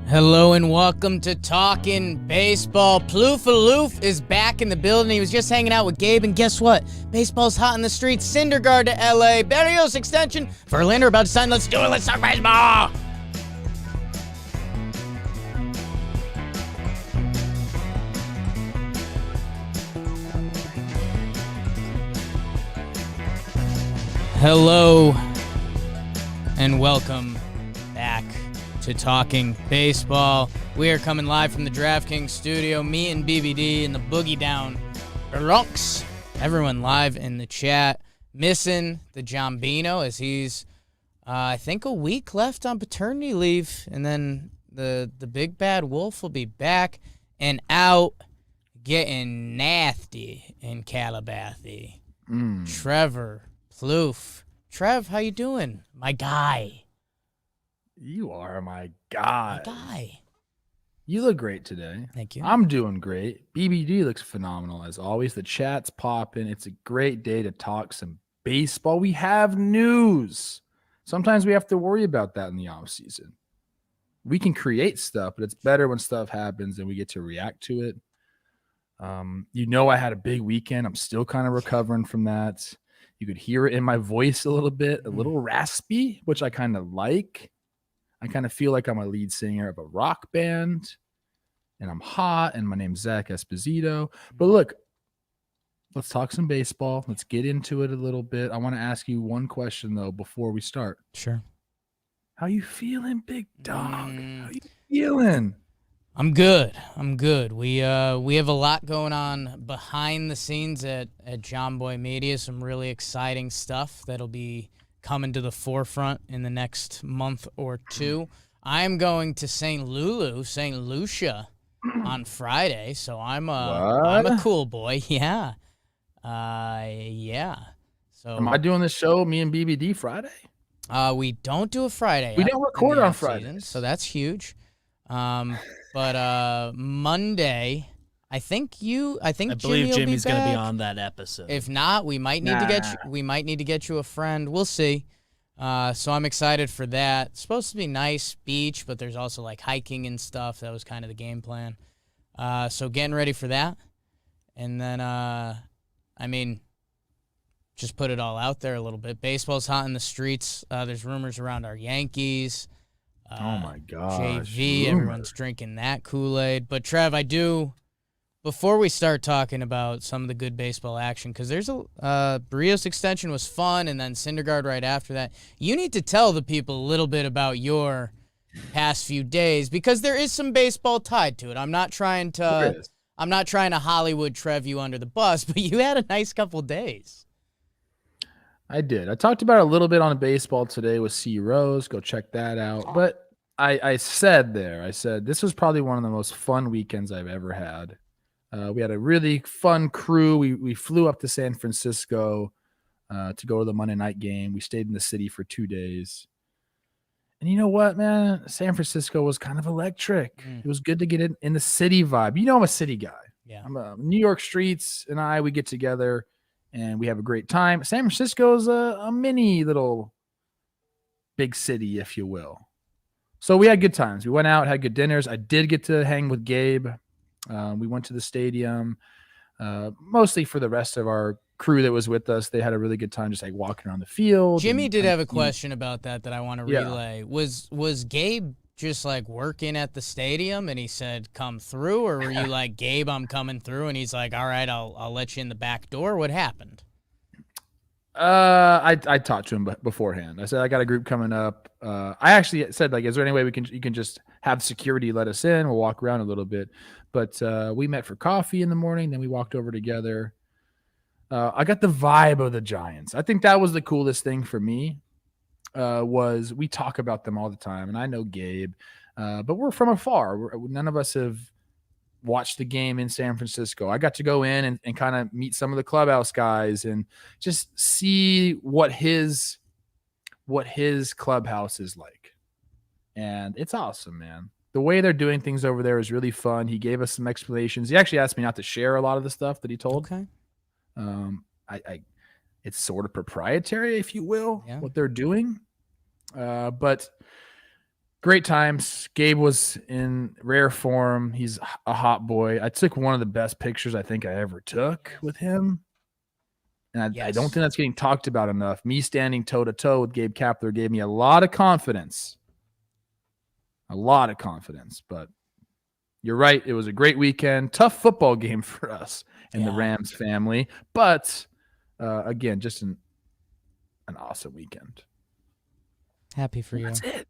Hello and welcome to Talkin' Baseball. Ploufaloof is back in the building. He was just hanging out with Gabe, and guess what? Baseball's hot in the streets. Syndergaard to LA. Berrios extension. Verlander about to sign. Let's do it. Let's talk baseball. Hello and welcome back to Talking Baseball. We are coming live from the DraftKings studio. Me and BBD and the Boogie Down Berrios. Everyone live in the chat. Missing the Jombino as he's, I think, a week left on paternity leave. And then the big bad wolf will be back and out getting nasty in Calabathy. Trevor Ploof. Trev, how you doing? My guy. You are my guy. My guy. You look great today. Thank you. I'm doing great. BBD looks phenomenal as always. The chat's popping. It's a great day to talk some baseball. We have news. Sometimes we have to worry about that in the off season. We can create stuff, but it's better when stuff happens and we get to react to it. I had a big weekend. I'm still kind of recovering from that. You could hear it in my voice a little bit, a little raspy, which I kind of like. I kind of feel like I'm a lead singer of a rock band, and I'm hot, and my name's Zach Esposito. But look, let's talk some baseball. Let's get into it a little bit. I want to ask you one question, though, before we start. Sure. How you feeling, big dog? How you feeling? I'm good. We have a lot going on behind the scenes at JOMBOY Media. Some really exciting stuff that'll be coming to the forefront in the next month or two. I'm going to St. Lucia on Friday, so I'm a cool boy. Yeah. So am I doing this show, me and BBD, Friday? We don't do a Friday. We don't record on Fridays, so that's huge. But Monday, I believe Jimmy's going to be on that episode. If not, we might need to get you a friend. We'll see. So I'm excited for that. It's supposed to be nice beach, but there's also like hiking and stuff. That was kind of the game plan. So getting ready for that. And then just put it all out there a little bit. Baseball's hot in the streets. There's rumors around our Yankees. Oh my gosh. JV, everyone's drinking that Kool-Aid. But Trev, before we start talking about some of the good baseball action, because there's Berrios extension was fun, and then Syndergaard right after that. You need to tell the people a little bit about your past few days, because there is some baseball tied to it. I'm not trying to Hollywood Trev you under the bus, but you had a nice couple days. I did. I talked about it a little bit on baseball today with C. Rose. Go check that out. But I said this was probably one of the most fun weekends I've ever had. We had a really fun crew. We flew up to San Francisco to go to the Monday night game. We stayed in the city for 2 days. And you know what, man? San Francisco was kind of electric. It was good to get in the city vibe. You know I'm a city guy. Yeah. I'm a New York streets, and we get together, and we have a great time. San Francisco is a mini little big city, if you will. So we had good times. We went out, had good dinners. I did get to hang with Gabe. We went to the stadium, mostly for the rest of our crew that was with us. They had a really good time just like walking around the field. Jimmy did have a question about that I want to relay. Was Gabe just like working at the stadium and he said, come through? Or were you like, Gabe, I'm coming through? And he's like, all right, I'll let you in the back door. What happened? I talked to him beforehand. I said, I got a group coming up. I actually said, like, is there any way you can just have security let us in? We'll walk around a little bit. But we met for coffee in the morning. Then we walked over together. I got the vibe of the Giants. I think that was the coolest thing for me. Was we talk about them all the time, and I know Gabe, but we're from afar. None of us have watched the game in San Francisco. I got to go in and kind of meet some of the clubhouse guys and just see what his clubhouse is like. And it's awesome, man. The way they're doing things over there is really fun. He gave us some explanations. He actually asked me not to share a lot of the stuff that he told. Okay. It's sort of proprietary, if you will, what they're doing. But Great times. Gabe was in rare form. He's a hot boy. I took one of the best pictures I think I ever took with him. And I don't think that's getting talked about enough. Me standing toe-to-toe with Gabe Kapler gave me a lot of confidence. But you're right. It was a great weekend. Tough football game for us and the Rams family. But, again, just an awesome weekend. Happy for you. That's it.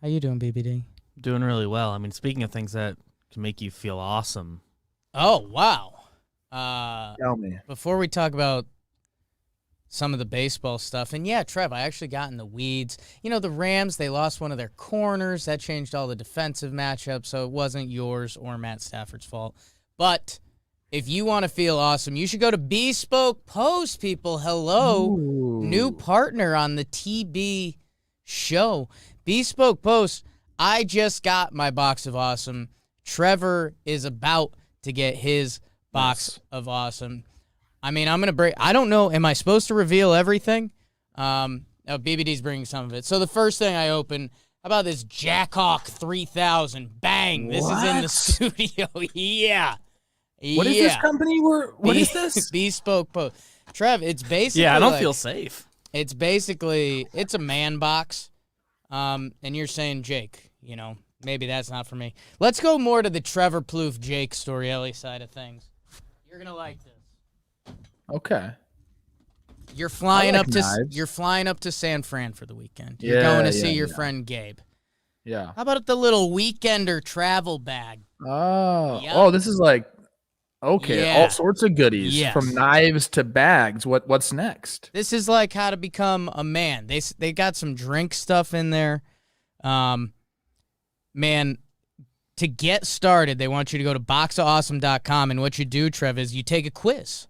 How you doing, BBD? Doing really well. I mean, speaking of things that can make you feel awesome. Oh, wow. Tell me. Before we talk about some of the baseball stuff, and Trev, I actually got in the weeds. You know, the Rams, they lost one of their corners. That changed all the defensive matchups, so it wasn't yours or Matt Stafford's fault. But if you want to feel awesome, you should go to Bespoke Post, people. Hello. Ooh. New partner on the TB show. Bespoke Post, I just got my box of awesome. Trevor is about to get his box of awesome. I mean, I'm going to break. I don't know. Am I supposed to reveal everything? BBD's bringing some of it. So the first thing I open, how about this Jackhawk 3000? Bang. This is in the studio. Yeah. What is this company? What is this? Bespoke Post. Trev, it's basically. Yeah, I don't feel safe. It's basically, it's a man box. And you're saying, Jake, you know, maybe that's not for me. Let's go more to the Trevor Plouffe, Jake Storielli side of things. You're going to like this. Okay. You're flying like up to knives. you're flying up to San Fran for the weekend. You're going to see your friend Gabe. Yeah. How about the little weekender travel bag? Oh. Yep. Oh, this is like Yeah. all sorts of goodies Yes. from knives to bags. What's next? This is like how to become a man. They got some drink stuff in there. Man, to get started, they want you to go to boxofawesome.com, and what you do, Trev, is you take a quiz.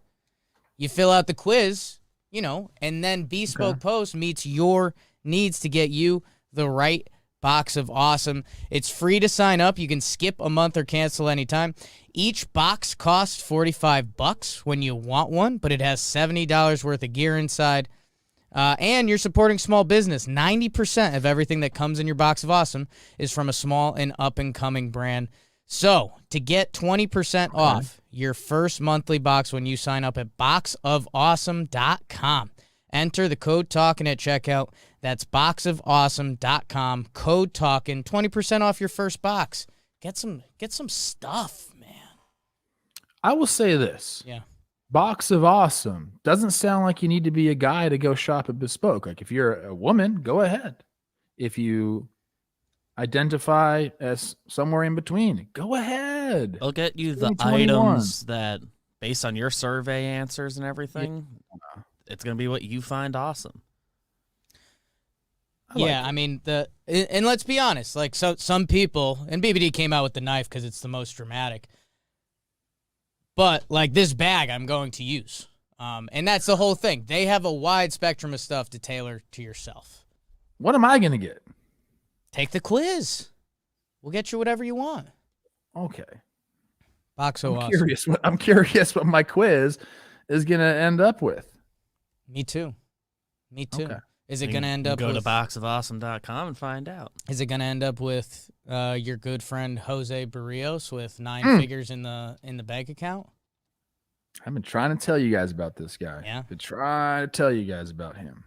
You fill out the quiz, you know, and then Bespoke Post meets your needs to get you the right box of awesome. It's free to sign up. You can skip a month or cancel anytime. Each box costs $45 when you want one, but it has $70 worth of gear inside. And you're supporting small business. 90% of everything that comes in your box of awesome is from a small and up-and-coming brand. So, to get 20% off your first monthly box when you sign up at boxofawesome.com, enter the code TALKIN at checkout. That's boxofawesome.com, code TALKIN, 20% off your first box. Get some stuff, man. I will say this. Yeah. Box of Awesome doesn't sound like you need to be a guy to go shop at Bespoke. Like if you're a woman, go ahead. If you identify as somewhere in between, go ahead. They'll get you the 2021. items that, based on your survey answers and everything, it's going to be what you find awesome. I mean, and let's be honest, like some people, and BBD came out with the knife because it's the most dramatic. But, like, this bag I'm going to use. And that's the whole thing. They have a wide spectrum of stuff to tailor to yourself. What am I going to get? Take the quiz. We'll get you whatever you want. Okay. Boxo Awesome. I'm curious what my quiz is going to end up with. Me too. Okay. Is it going to end up go with... to boxofawesome.com and find out. Is it going to end up with your good friend Jose Berrios with 9 figures in the bank account? I've been trying to tell you guys about this guy. Yeah. Been trying to tell you guys about him.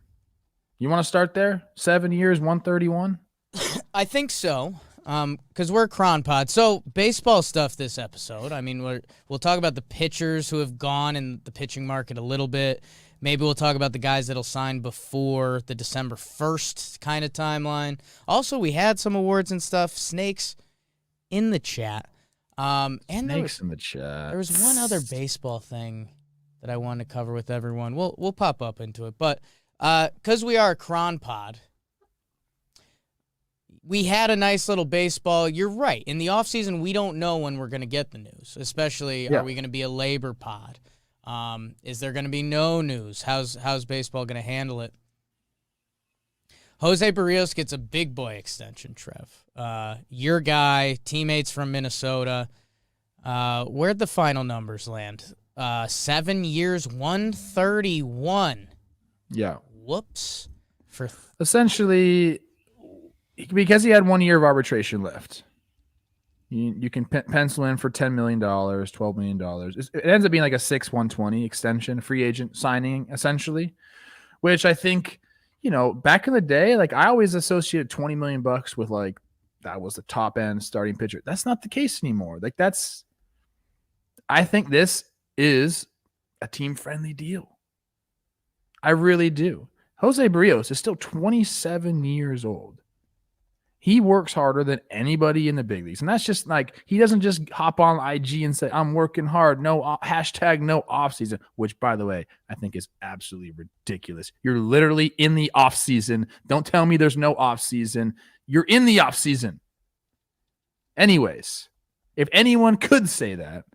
You want to start there? 7 years, 131? I think so, because we're a Cron Pod. So baseball stuff this episode. I mean, we'll talk about the pitchers who have gone in the pitching market a little bit. Maybe we'll talk about the guys that'll sign before the December 1st kind of timeline. Also, we had some awards and stuff. Snakes in the chat. And Snakes in the chat. There was one other baseball thing that I wanted to cover with everyone. We'll pop up into it. But because we are a Cron Pod, we had a nice little baseball. You're right. In the offseason, we don't know when we're going to get the news, especially are we going to be a labor pod? Is there going to be no news? How's baseball going to handle it? Jose Berrios gets a big boy extension, Trev. Your guy, teammates from Minnesota. Where'd the final numbers land? 7 years, 131. Yeah. Whoops. Essentially, because he had 1 year of arbitration left. You can pencil in for $10 million, $12 million. It ends up being like a 6/120 extension, free agent signing, essentially, which I think, back in the day, like I always associated $20 million with like that was the top end starting pitcher. That's not the case anymore. Like I think this is a team friendly deal. I really do. Jose Berrios is still 27 years old. He works harder than anybody in the big leagues. And that's just like, he doesn't just hop on IG and say, I'm working hard. No hashtag no off season, which by the way, I think is absolutely ridiculous. You're literally in the off season. Don't tell me there's no off season. You're in the off season. Anyways, if anyone could say that,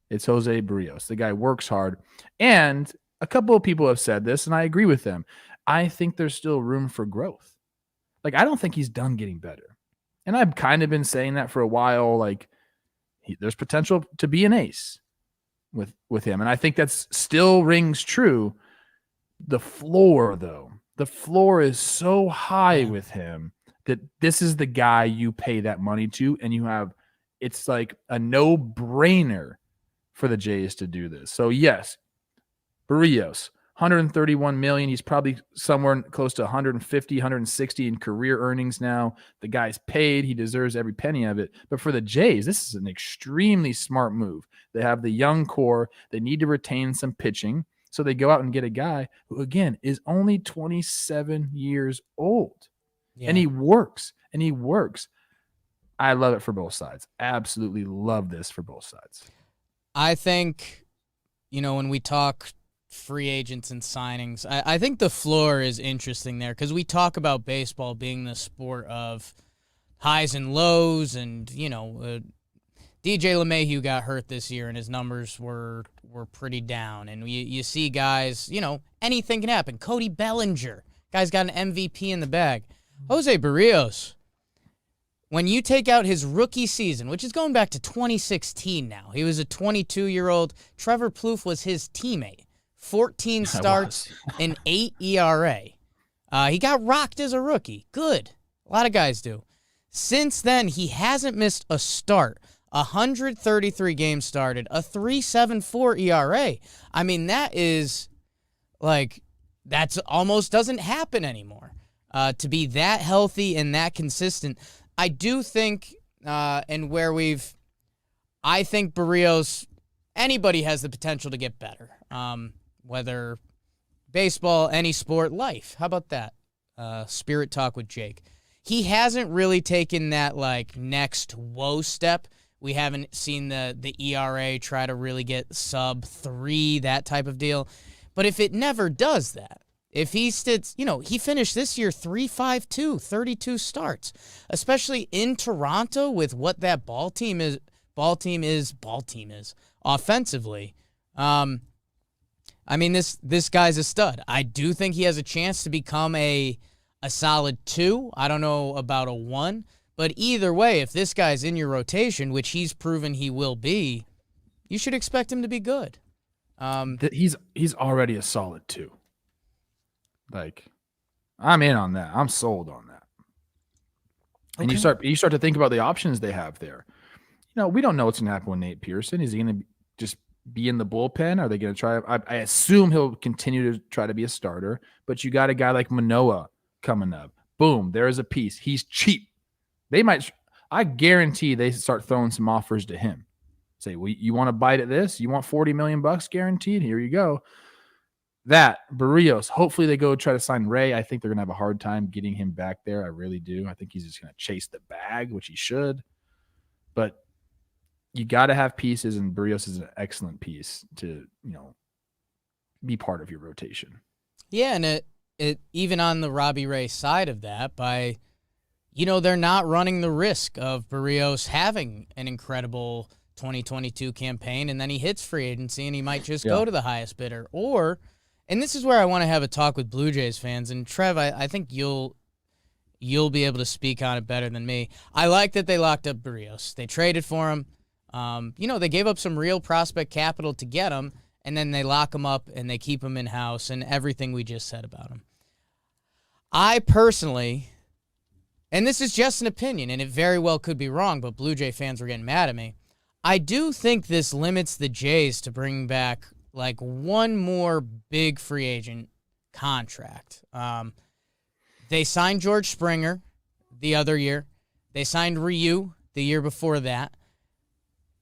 it's Jose Berrios. The guy works hard. And a couple of people have said this, and I agree with them. I think there's still room for growth. Like, I don't think he's done getting better. And I've kind of been saying that for a while. Like, there's potential to be an ace with him. And I think that's still rings true. The floor, though, the floor is so high with him that this is the guy you pay that money to. And it's like a no-brainer for the Jays to do this. So, yes, Berrios, $131 million. He's probably somewhere close to 150, 160 in career earnings now. The guy's paid. He deserves every penny of it. But for the Jays, this is an extremely smart move. They have the young core. They need to retain some pitching. So they go out and get a guy who, again, is only 27 years old. Yeah. And he works. I love it for both sides. Absolutely love this for both sides. I think, when we talk free agents and signings, I think the floor is interesting there because we talk about baseball being the sport of highs and lows, and DJ LeMahieu got hurt this year and his numbers were pretty down, and you see guys, anything can happen. Cody Bellinger, guy's got an MVP in the bag. Jose Berrios, when you take out his rookie season, which is going back to 2016 now, he was a 22-year-old. Trevor Plouffe was his teammate. 14 starts, an 8 ERA. He got rocked as a rookie. Good. A lot of guys do. Since then, he hasn't missed a start. 133 games started, a 3.74 ERA. I mean, that's almost doesn't happen anymore. To be that healthy and that consistent, I do think, I think Berrios, anybody has the potential to get better. Whether baseball, any sport, life. How about that? Spirit talk with Jake. He hasn't really taken that next whoa step. We haven't seen the ERA try to really get sub 3, that type of deal. But if it never does that, if he sits, he finished this year 3.52, 32 starts, especially in Toronto with what that ball team is offensively. I mean, this guy's a stud. I do think he has a chance to become a solid 2. I don't know about a 1, but either way, if this guy's in your rotation, which he's proven he will be, you should expect him to be good. He's already a solid 2. I'm in on that. I'm sold on that. Okay. And you start to think about the options they have there. We don't know what's going to happen with Nate Pearson. Is he going to just be in the bullpen? Are they going to try? I assume he'll continue to try to be a starter, but you got a guy like Manoah coming up. Boom, there's a piece. He's cheap. I guarantee they start throwing some offers to him. Say, well, you want to bite at this? You want $40 million guaranteed? Here you go. That Berrios, hopefully they go try to sign Ray. I think they're going to have a hard time getting him back there. I really do. I think he's just going to chase the bag, which he should. But you got to have pieces, and Berrios is an excellent piece to, be part of your rotation. Yeah, and it even on the Robbie Ray side of that, they're not running the risk of Berrios having an incredible 2022 campaign, and then he hits free agency, and he might just go to the highest bidder. And this is where I want to have a talk with Blue Jays fans, and Trev, I think you'll be able to speak on it better than me. I like that they locked up Berrios. They traded for him. They gave up some real prospect capital to get him, and then they lock him up and they keep him in-house and everything we just said about him. I personally, and this is just an opinion, and it very well could be wrong, but Blue Jay fans were getting mad at me. I do think this limits the Jays to bring back like one more big free agent contract. They signed George Springer the other year. They signed Ryu the year before that.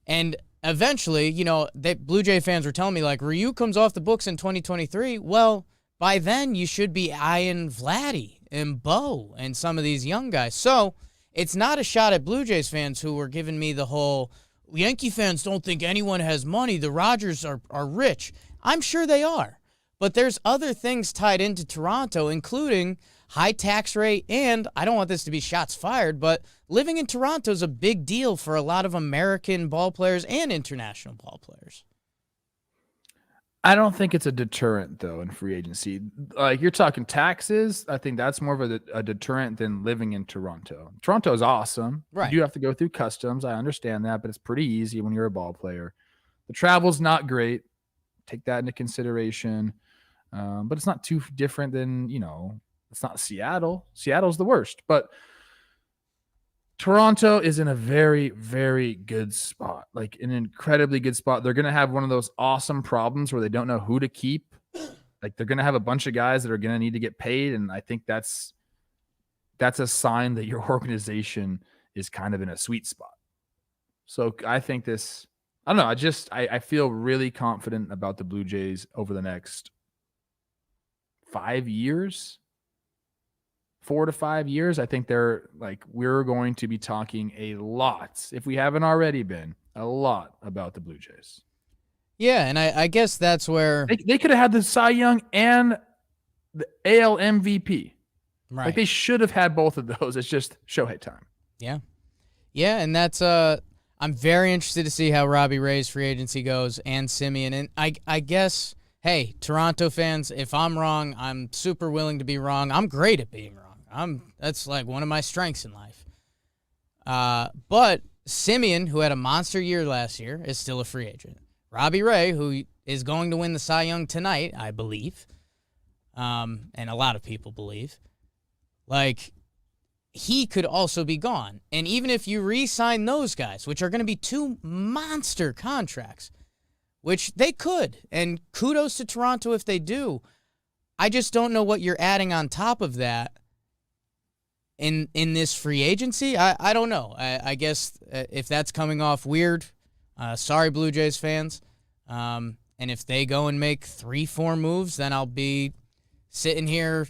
And eventually, Blue Jay fans were telling me, like, Ryu comes off the books in 2023. Well, by then you should be eyeing Vladdy and Bo and some of these young guys. So it's not a shot at Blue Jays fans who were giving me the whole, Yankee fans don't think anyone has money. The Rogers are rich. I'm sure they are. But there's other things tied into Toronto, including high tax rate, and I don't want this to be shots fired, but living in Toronto is a big deal for a lot of American ball players and international ball players. I don't think it's a deterrent, though, in free agency. Like, you're talking taxes, I think that's more of a deterrent than living in Toronto. Toronto is awesome. Right. You do have to go through customs. I understand that, but it's pretty easy when you're a ball player. The travel's not great. Take that into consideration. But it's not too different than, it's not Seattle. Seattle's the worst. But Toronto is in a very, very good spot, like an incredibly good spot. They're going to have one of those awesome problems where they don't know who to keep. Like, they're going to have a bunch of guys that are going to need to get paid. And I think that's a sign that your organization is kind of in a sweet spot. So I think I don't know. I feel really confident about the Blue Jays over the next 5 years. 4 to 5 years, I think we're going to be talking a lot, if we haven't already been, a lot about the Blue Jays. Yeah, and I guess that's where they could have had the Cy Young and the AL MVP. Right. Like, they should have had both of those. It's just Shohei time. Yeah. Yeah, and that's I'm very interested to see how Robbie Ray's free agency goes and Simeon. And I guess, hey, Toronto fans, if I'm wrong, I'm super willing to be wrong. I'm great at being wrong. That's like one of my strengths in life. But Simeon, who had a monster year last year, is still a free agent. Robbie Ray, who is going to win the Cy Young tonight, I believe, and a lot of people believe, like, he could also be gone. And even if you re-sign those guys, which are going to be 2 monster contracts, which they could, and kudos to Toronto if they do, I just don't know what you're adding on top of that in this free agency. I don't know. I guess if that's coming off weird, sorry, Blue Jays fans. And if they go and make 3-4 moves, then I'll be sitting here,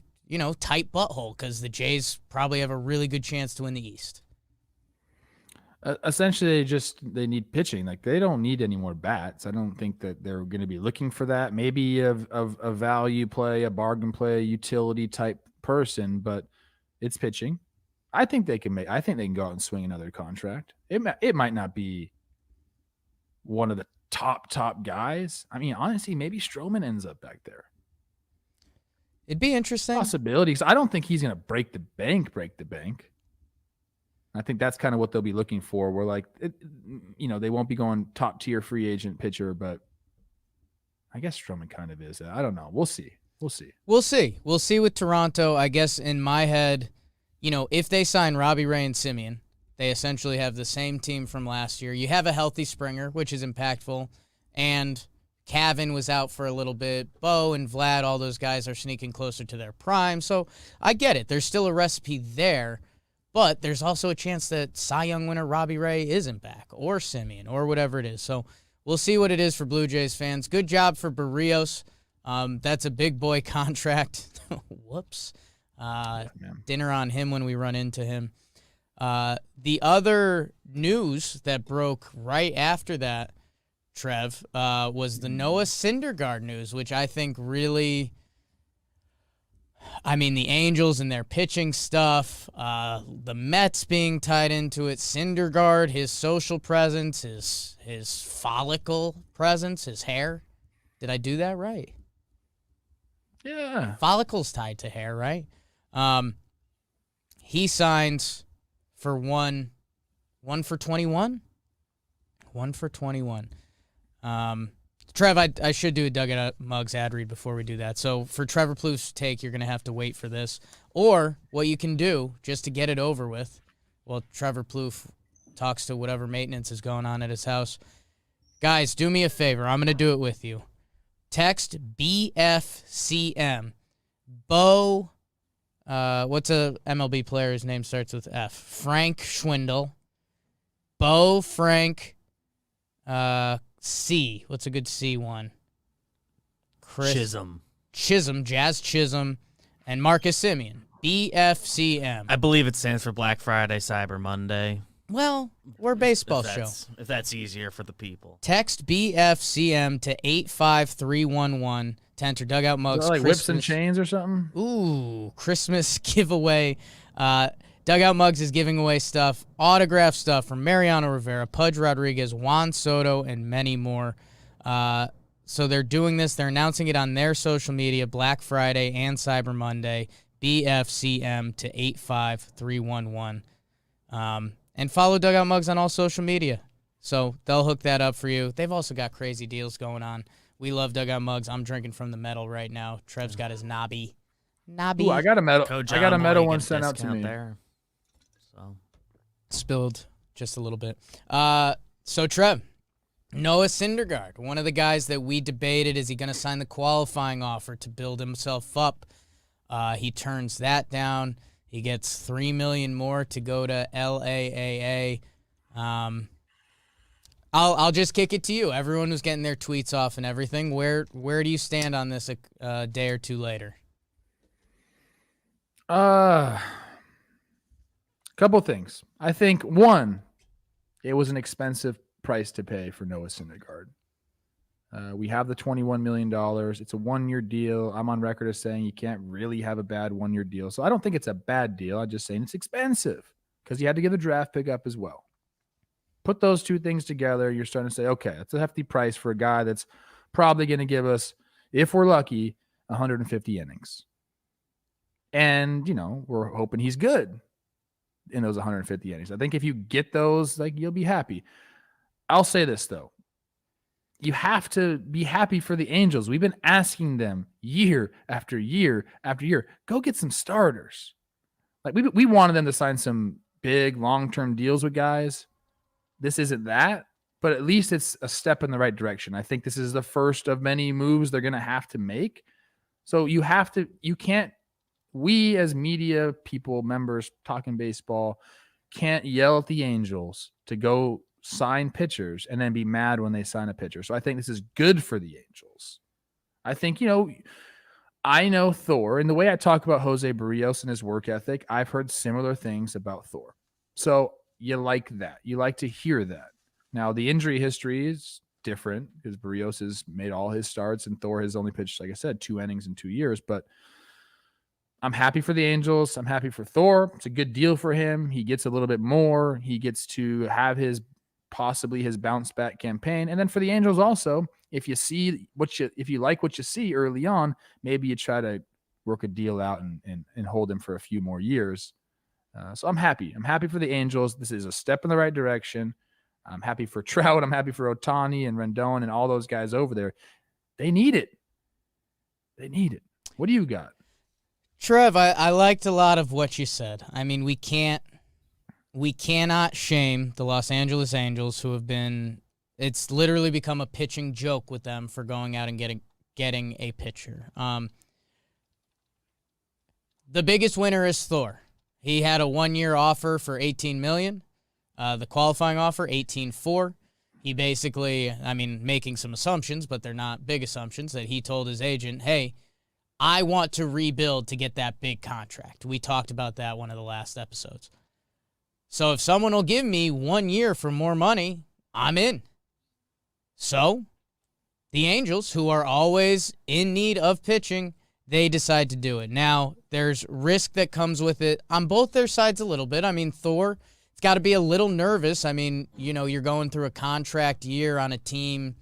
tight butthole, because the Jays probably have a really good chance to win the East. Essentially, they need pitching. Like, they don't need any more bats. I don't think that they're going to be looking for that. Maybe a value play, a bargain play, a utility type person, but it's pitching. I think they can go out and swing another contract. It might not be one of the top guys. I mean, honestly, maybe Stroman ends up back there. It'd be interesting. Possibilities. I don't think he's going to break the bank. I think that's kind of what they'll be looking for. We're like, they won't be going top tier free agent pitcher, but I guess Stroman kind of is. I don't know. We'll see. We'll see with Toronto. I guess in my head, if they sign Robbie Ray and Simeon, they essentially have the same team from last year. You have a healthy Springer, which is impactful, and Cavan was out for a little bit. Bo and Vlad, all those guys are sneaking closer to their prime. So I get it. There's still a recipe there, but there's also a chance that Cy Young winner Robbie Ray isn't back, or Simeon, or whatever it is. So we'll see what it is for Blue Jays fans. Good job for Berrios. That's a big boy contract. Whoops. Dinner on him when we run into him. The other news that broke right after that, Trev, was the Noah Syndergaard news, which I think really, the Angels and their pitching stuff, the Mets being tied into it, Syndergaard, his social presence, his follicle presence, his hair. Did I do that right? Yeah. Follicles tied to hair, right? He signs for one for 21. 1 for 21. Trev, I should do a Dugout Mugs ad read before we do that. So for Trevor Plouffe's take, you're going to have to wait for this. Or what you can do, just to get it over with, well, Trevor Plouffe talks to whatever maintenance is going on at his house. Guys, do me a favor. I'm going to do it with you. Text BFCM. Bo, what's a MLB player's name starts with F? Frank Schwindel. Bo Frank C. What's a good C one? Chisholm. Jazz Chisholm, and Marcus Simeon. BFCM. I believe it stands for Black Friday, Cyber Monday. Well, we're a baseball show. If that's easier for the people. Text BFCM to 85311 to enter Dugout Mugs. Is that like whips and chains or something? Ooh, Christmas giveaway. Dugout Mugs is giving away stuff, autograph stuff from Mariano Rivera, Pudge Rodriguez, Juan Soto, and many more. So they're doing this. They're announcing it on their social media, Black Friday and Cyber Monday, BFCM to 85311. And follow Dugout Mugs on all social media. So they'll hook that up for you. They've also got crazy deals going on. We love Dugout Mugs. I'm drinking from the metal right now. Trev's got his knobby. Ooh, I got a medal. I got a medal one sent out to me. There. So spilled just a little bit. So Trev, Noah Syndergaard, one of the guys that we debated, is he going to sign the qualifying offer to build himself up? He turns that down. He gets $3 million more to go to LAAA. I'll just kick it to you. Everyone was getting their tweets off and everything. Where do you stand on this a day or two later? Couple things. I think, one, it was an expensive price to pay for Noah Syndergaard. We have the $21 million. It's a one-year deal. I'm on record as saying you can't really have a bad one-year deal. So I don't think it's a bad deal. I'm just saying it's expensive because you had to give the draft pick up as well. Put those two things together, you're starting to say, okay, that's a hefty price for a guy that's probably going to give us, if we're lucky, 150 innings. And, we're hoping he's good in those 150 innings. I think if you get those, you'll be happy. I'll say this, though. You have to be happy for the Angels. We've been asking them year after year after year, go get some starters. We wanted them to sign some big long-term deals with guys. This isn't that, but at least it's a step in the right direction. I think this is the first of many moves they're going to have to make. So we as media people, members talking baseball, can't yell at the Angels to go sign pitchers and then be mad when they sign a pitcher. So I think this is good for the Angels. I think, I know Thor, and the way I talk about Jose Berrios and his work ethic, I've heard similar things about Thor. So you like that. You like to hear that. Now, the injury history is different because Berrios has made all his starts and Thor has only pitched, like I said, 2 innings in 2 years. But I'm happy for the Angels. I'm happy for Thor. It's a good deal for him. He gets a little bit more. He gets to have possibly his bounce back campaign. And then for the Angels also, if you like what you see early on, maybe you try to work a deal out and hold him for a few more years. So I'm happy. I'm happy for the Angels. This is a step in the right direction. I'm happy for Trout. I'm happy for Ohtani and Rendon and all those guys over there. They need it. They need it. What do you got? Trev, I liked a lot of what you said. I mean, we cannot shame the Los Angeles Angels, who have been, it's literally become a pitching joke with them for going out and getting a pitcher. The biggest winner is Thor. He had a 1-year offer for $18 million. The qualifying offer, $18.4. He basically, making some assumptions, but they're not big assumptions, that he told his agent, hey, I want to rebuild to get that big contract. We talked about that one of the last episodes. So if someone will give me 1 year for more money, I'm in. So the Angels, who are always in need of pitching, they decide to do it. Now, there's risk that comes with it on both their sides a little bit. Thor, it's got to be a little nervous. You're going through a contract year on a team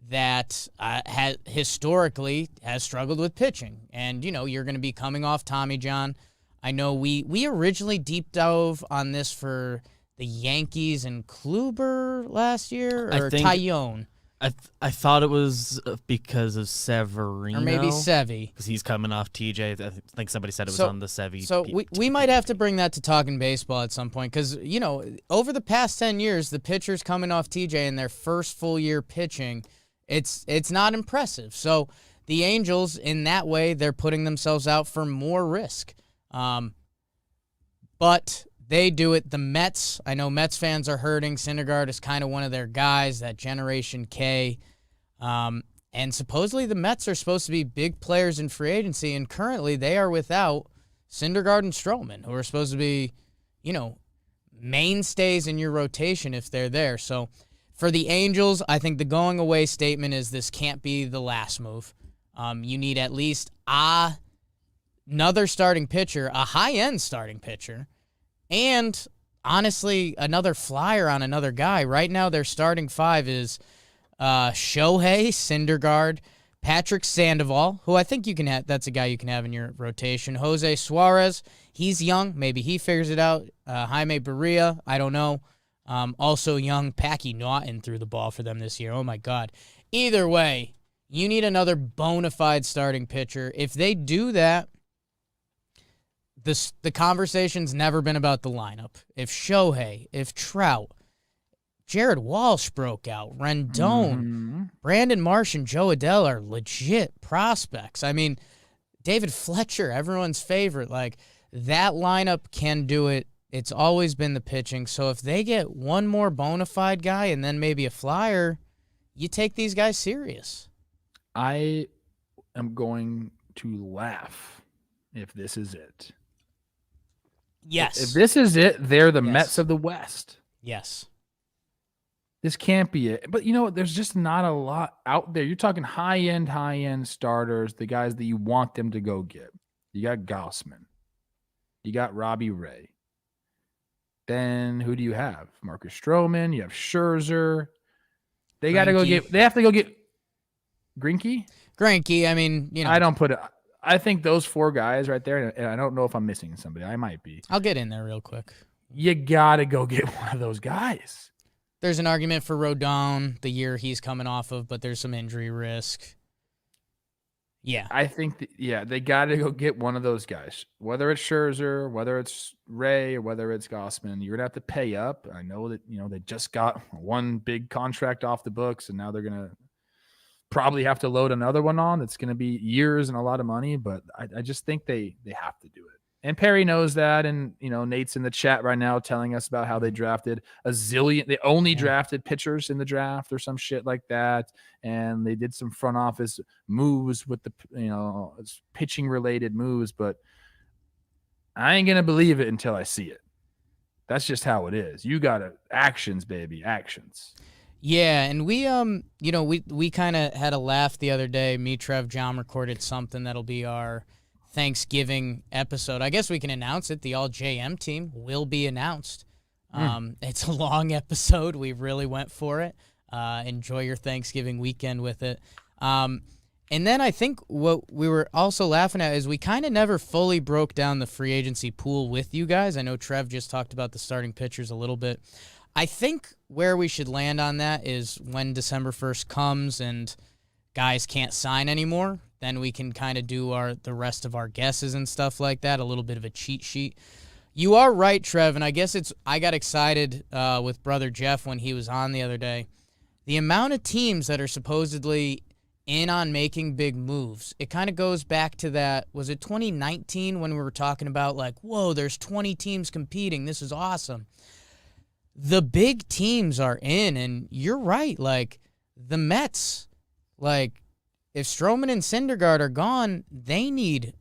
that has historically has struggled with pitching. And, you're going to be coming off Tommy John. I know we originally deep dove on this for the Yankees and Kluber last year, or Tyone. I thought it was because of Severino. Or maybe Sevy. Because he's coming off TJ. I think somebody said it was on the Sevy. So we might have to bring that to Talking Baseball at some point because, over the past 10 years, the pitchers coming off TJ in their first full year pitching, it's not impressive. So the Angels, in that way, they're putting themselves out for more risk. But they do it. The Mets, I know Mets fans are hurting. Syndergaard is kind of one of their guys, that Generation K. And supposedly the Mets are supposed to be big players in free agency, and currently they are without Syndergaard and Stroman, who are supposed to be, mainstays in your rotation if they're there. So for the Angels, I think the going away statement is this can't be the last move. You need at least another starting pitcher, a high-end starting pitcher, and honestly, another flyer on another guy. Right now, their starting five is Shohei, Syndergaard, Patrick Sandoval, who I think you can have. That's a guy you can have in your rotation. Jose Suarez, he's young. Maybe he figures it out. Jaime Barria, I don't know. Also young. Packy Naughton threw the ball for them this year. Oh, my God. Either way, you need another bona fide starting pitcher. If they do that, the conversation's never been about the lineup. If Shohei, if Trout, Jared Walsh broke out, Rendon, Brandon Marsh, and Joe Adele are legit prospects. I mean, David Fletcher, everyone's favorite. Like, that lineup can do it. It's always been the pitching. So if they get one more bona fide guy and then maybe a flyer, you take these guys serious. I am going to laugh if this is it. Yes. If this is it, they're the Mets of the West. Yes. This can't be it. But, there's just not a lot out there. You're talking high-end starters, the guys that you want them to go get. You got Gausman. You got Robbie Ray. Then who do you have? Marcus Stroman. You have Scherzer. They got to go get – they have to go get Greinke? Greinke, I mean, I don't put it – I think those four guys right there, and I don't know if I'm missing somebody. I might be. I'll get in there real quick. You got to go get one of those guys. There's an argument for Rodon, the year he's coming off of, but there's some injury risk. Yeah. I think, they got to go get one of those guys. Whether it's Scherzer, whether it's Ray, or whether it's Gausman, you're going to have to pay up. I know that, they just got one big contract off the books, and now they're going to probably have to load another one on. That's going to be years and a lot of money, but I just think they have to do it. And Perry knows that, and Nate's in the chat right now telling us about how they drafted a zillion. They only drafted pitchers in the draft or some shit like that, and they did some front office moves with the pitching related moves. But I ain't gonna believe it until I see it. That's just how it is. You gotta actions, baby, actions. Yeah, and we we kind of had a laugh the other day. Me, Trev, John recorded something that'll be our Thanksgiving episode. I guess we can announce it. The All JM team will be announced. It's a long episode. We really went for it. Enjoy your Thanksgiving weekend with it. And then I think what we were also laughing at is we kind of never fully broke down the free agency pool with you guys. I know Trev just talked about the starting pitchers a little bit. I think where we should land on that is when December 1st comes and guys can't sign anymore, then we can kind of do the rest of our guesses and stuff like that, a little bit of a cheat sheet. You are right, Trev, and I guess I got excited with Brother Jeff when he was on the other day. The amount of teams that are supposedly in on making big moves, it kind of goes back to that, was it 2019 when we were talking about like, whoa, there's 20 teams competing, this is awesome. The big teams are in, and you're right. Like, the Mets, like, if Stroman and Syndergaard are gone, they need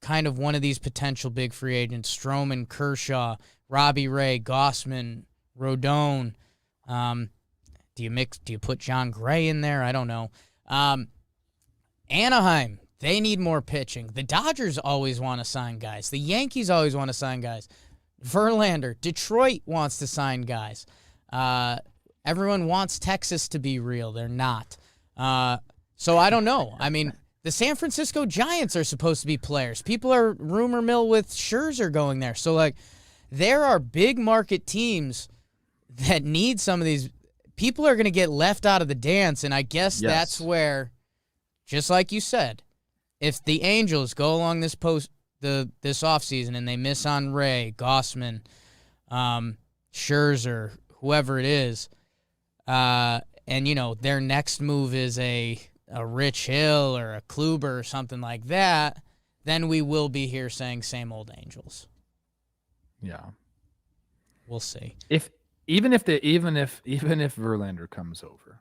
kind of one of these potential big free agents. Stroman, Kershaw, Robbie Ray, Gausman, Rodon. Do you put John Gray in there? I don't know. Anaheim, they need more pitching. The Dodgers always want to sign guys. The Yankees always want to sign guys. Verlander, Detroit wants to sign guys. Everyone wants Texas to be real. They're not. So I don't know. I mean, the San Francisco Giants are supposed to be players. People are rumor mill with Scherzer going there. So, like, there are big market teams that need some of these people are going to get left out of the dance, and I guess that's Yes. where, just like you said, if the Angels go along this offseason and they miss on Ray, Gossman, Scherzer, whoever it is, and, you know, their next move is a Rich Hill or a Kluber or something like that, then we will be here saying same old Angels. Yeah. We'll see. Even if Verlander comes over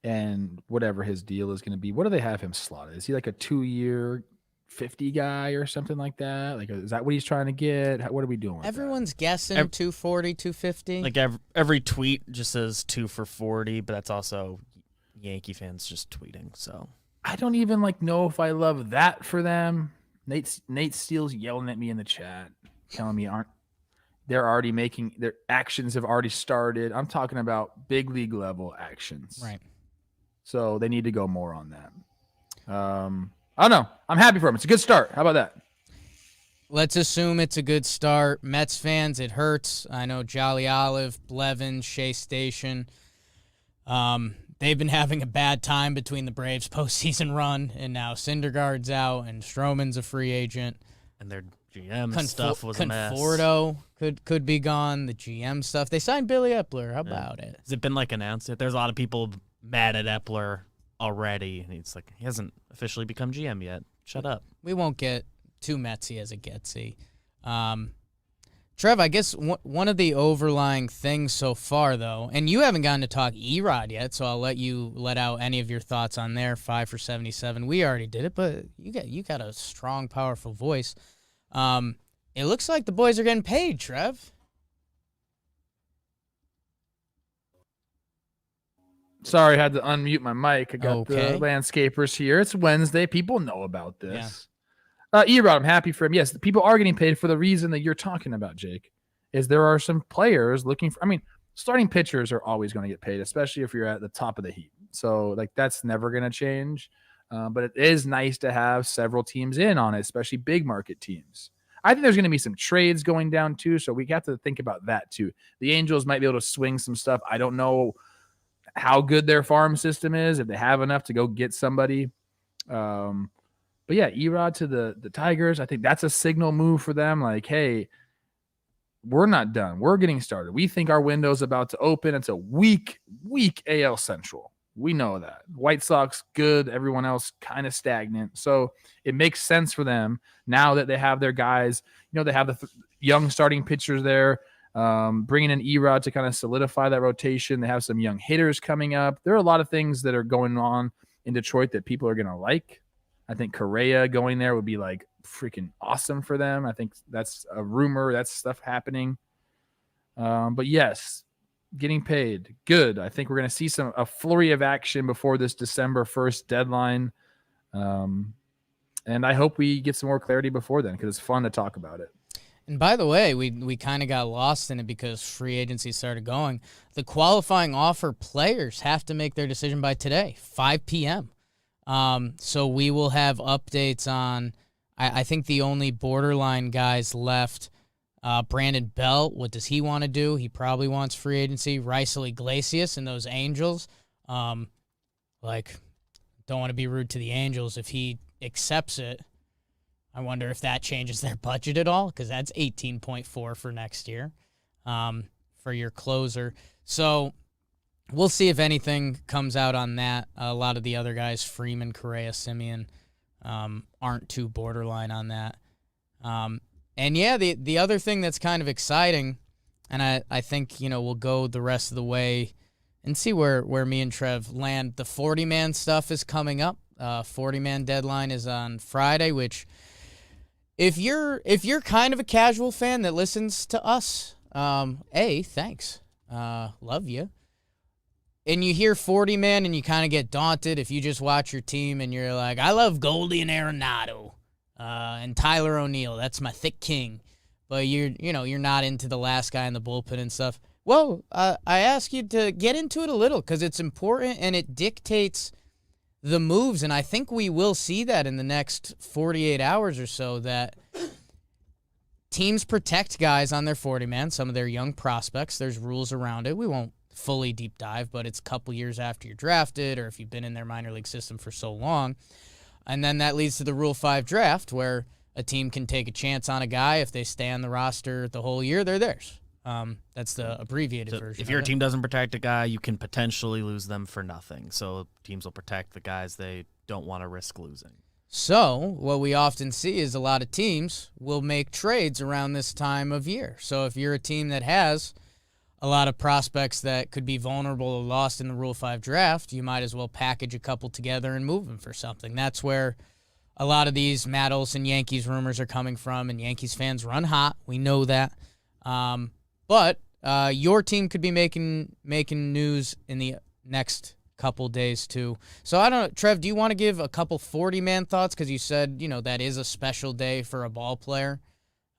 and whatever his deal is going to be, what do they have him slotted? Is he like a 2-year 50 guy or something like that? Like, is that what he's trying to get? What are we doing with Everyone's guessing 240, 250. Like every tweet just says 2 for 40, but that's also Yankee fans just tweeting. So I don't even know if I love that for them. Nate Steele's yelling at me in the chat, telling me they're already making their actions have already started. I'm talking about big league level actions. Right. So they need to go more on that. I don't know. I'm happy for them. It's a good start. How about that? Let's assume it's a good start. Mets fans, it hurts. I know Jolly Olive, Blevins, Shea Station. They've been having a bad time between the Braves' postseason run, and now Syndergaard's out, and Stroman's a free agent. And their GM stuff was a mess. Conforto could be gone. The GM stuff. They signed Billy Epler. How about it? Has it been announced yet? There's a lot of people mad at Epler already, and it's he hasn't officially become GM yet. Shut up. We won't get too Metsy as it getsy. Trev, I guess one of the overlying things so far, though, and you haven't gotten to talk Erod yet, so I'll let you let out any of your thoughts on there. 5 for 77. We already did it, but you got a strong, powerful voice. It looks like the boys are getting paid, Trev. Sorry, I had to unmute my mic. I got the landscapers here. It's Wednesday. People know about this. Erod, I'm happy for him. Yes, the people are getting paid for the reason that you're talking about, Jake, is there are some players looking for, starting pitchers are always going to get paid, especially if you're at the top of the heap. So, that's never going to change. But it is nice to have several teams in on it, especially big market teams. I think there's going to be some trades going down, too, so we have to think about that, too. The Angels might be able to swing some stuff. I don't know how good their farm system is, if they have enough to go get somebody. But yeah, Erod to the Tigers, I think that's a signal move for them. Hey, we're not done. We're getting started. We think our window's about to open. It's a weak AL Central. We know that. White Sox, good. Everyone else kind of stagnant. So it makes sense for them now that they have their guys. They have the young starting pitchers there. Bringing in Erod to kind of solidify that rotation. They have some young hitters coming up. There are a lot of things that are going on in Detroit that people are going to like. I think Correa going there would be freaking awesome for them. I think that's a rumor. That's stuff happening. But yes, getting paid. Good. I think we're going to see a flurry of action before this December 1st deadline. And I hope we get some more clarity before then because it's fun to talk about it. And by the way, we kind of got lost in it because free agency started going. The qualifying offer players have to make their decision by today, 5 p.m. So we will have updates on, I think the only borderline guys left, Brandon Belt, what does he want to do? He probably wants free agency. Raisel Iglesias and those Angels. Don't want to be rude to the Angels. If he accepts it, I wonder if that changes their budget at all, because that's 18.4 for next year for your closer. So we'll see if anything comes out on that. A lot of the other guys, Freeman, Correa, Simeon, aren't too borderline on that. And yeah, the other thing that's kind of exciting, and I think, we'll go the rest of the way and see where me and Trev land. The 40-man stuff is coming up. 40-man deadline is on Friday, which if you're kind of a casual fan that listens to us, thanks. Love you. And you hear 40-man and you kind of get daunted if you just watch your team and you're like, I love Goldie and Arenado and Tyler O'Neill. That's my thick king. But you're not into the last guy in the bullpen and stuff. Well, I ask you to get into it a little because it's important and it dictates the moves. And I think we will see that in the next 48 hours or so, that teams protect guys on their 40-man, some of their young prospects. There's rules around it. We won't fully deep dive, but it's a couple years after you're drafted or if you've been in their minor league system for so long. And then that leads to the Rule 5 draft where a team can take a chance on a guy. If they stay on the roster the whole year, they're theirs. That's the abbreviated version. If your team doesn't protect a guy, you can potentially lose them for nothing. So teams will protect the guys they don't want to risk losing. So what we often see is a lot of teams will make trades around this time of year. So if you're a team that has a lot of prospects that could be vulnerable or lost in the Rule 5 draft, you might as well package a couple together and move them for something. That's where a lot of these Matt Olson Yankees rumors are coming from, and Yankees fans run hot. We know that. But your team could be making news in the next couple days too. So I don't know, Trev, do you want to give a couple 40-man thoughts? Because you said, that is a special day for a ball player.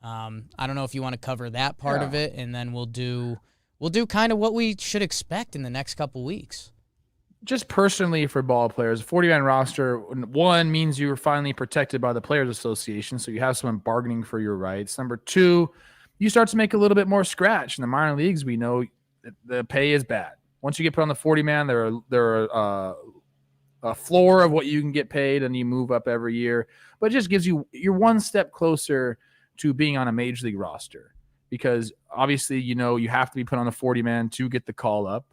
I don't know if you want to cover that part of it, and then we'll do kind of what we should expect in the next couple weeks. Just personally for ball players, a 40-man roster, one, means you're finally protected by the Players Association, so you have someone bargaining for your rights. Number two, you start to make a little bit more scratch. In the minor leagues, we know the pay is bad. Once you get put on the 40-man, there are a floor of what you can get paid, and you move up every year. But it just gives you're one step closer to being on a major league roster, because obviously, you have to be put on the 40-man to get the call up.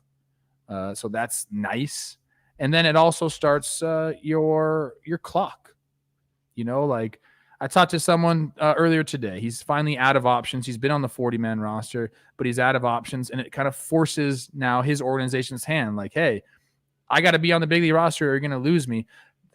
So that's nice. And then it also starts your clock. Like I talked to someone earlier today. He's finally out of options. He's been on the 40-man roster, but he's out of options, and it kind of forces now his organization's hand. Like, hey, I got to be on the big league roster or you're going to lose me.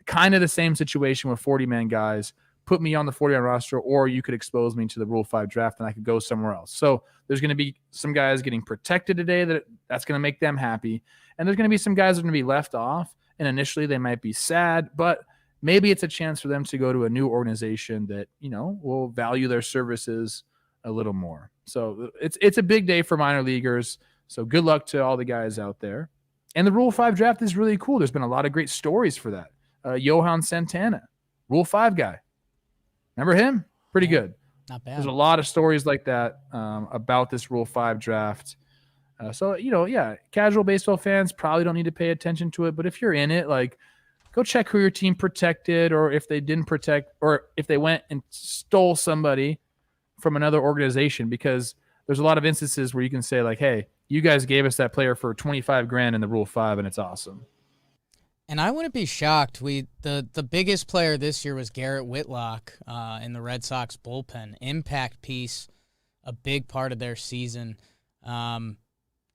Kind of the same situation with 40-man guys. Put me on the 40-man roster, or you could expose me to the Rule 5 draft and I could go somewhere else. So there's going to be some guys getting protected today that's going to make them happy. And there's going to be some guys that are going to be left off. And initially they might be sad, but maybe it's a chance for them to go to a new organization that, will value their services a little more. So it's a big day for minor leaguers. So good luck to all the guys out there. And the Rule 5 draft is really cool. There's been a lot of great stories for that. Johan Santana, Rule 5 guy. Remember him? Pretty good. Not bad. There's a lot of stories like that about this Rule 5 draft. So, casual baseball fans probably don't need to pay attention to it. But if you're in it, go check who your team protected, or if they didn't protect, or if they went and stole somebody from another organization, because there's a lot of instances where you can say, hey, you guys gave us that player for $25,000 in the Rule 5, and it's awesome. And I wouldn't be shocked. The biggest player this year was Garrett Whitlock in the Red Sox bullpen. Impact piece, a big part of their season. And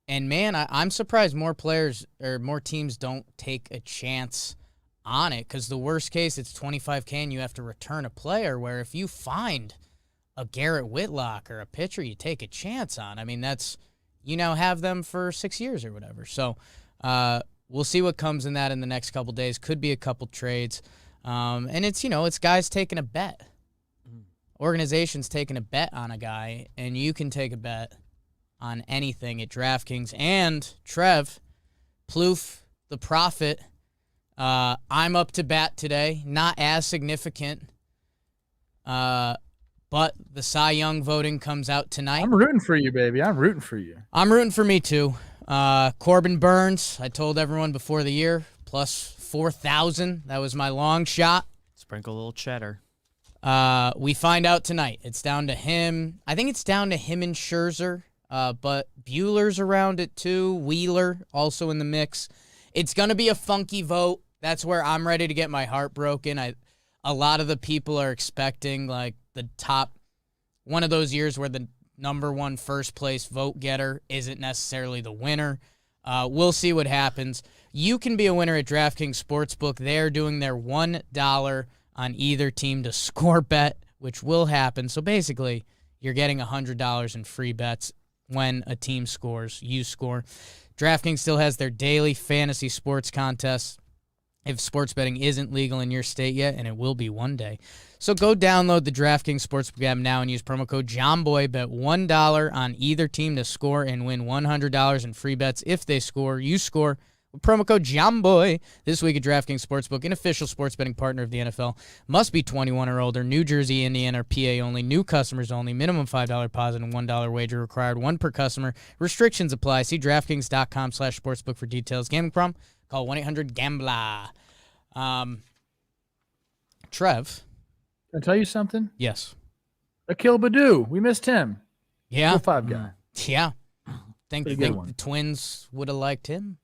man, I'm surprised more players or more teams don't take a chance on it, because the worst case, it's $25,000 and you have to return a player, where if you find a Garrett Whitlock or a pitcher you take a chance on, I mean, you now have them for 6 years or whatever. So, we'll see what comes in that in the next couple days. Could be a couple trades. And it's guys taking a bet. Organizations taking a bet on a guy, and you can take a bet on anything at DraftKings. And Trev, Plouffe, the Prophet, I'm up to bat today. Not as significant, but the Cy Young voting comes out tonight. I'm rooting for you, baby. I'm rooting for you. I'm rooting for me too. Corbin Burns, I told everyone before the year, plus 4,000. That was my long shot. Sprinkle a little cheddar. We find out tonight. It's down to him. I think it's down to him and Scherzer, but Buehler's around it too. Wheeler also in the mix. It's going to be a funky vote. That's where I'm ready to get my heart broken. A lot of the people are expecting the top, one of those years where the number one first place vote getter isn't necessarily the winner. We'll see what happens. You can be a winner at DraftKings Sportsbook. They're doing their $1 on either team to score bet, which will happen. So basically, you're getting $100 in free bets when a team scores, you score. DraftKings still has their daily fantasy sports contest if sports betting isn't legal in your state yet, and it will be one day. So go download the DraftKings Sportsbook app now and use promo code JOMBOY. Bet $1 on either team to score and win $100 in free bets. If they score, you score with promo code JOMBOY this week at DraftKings Sportsbook, an official sports betting partner of the NFL. Must be 21 or older. New Jersey, Indiana, or PA only. New customers only. Minimum $5 deposit and $1 wager required. One per customer. Restrictions apply. See DraftKings.com/sportsbook for details. Gambling problem? Call 1-800-GAMBLER. Trev. Can I tell you something? Yes. Akil Baddoo. We missed him. Yeah. 5 guy. Yeah. Think Pretty good the one. Twins would have liked him.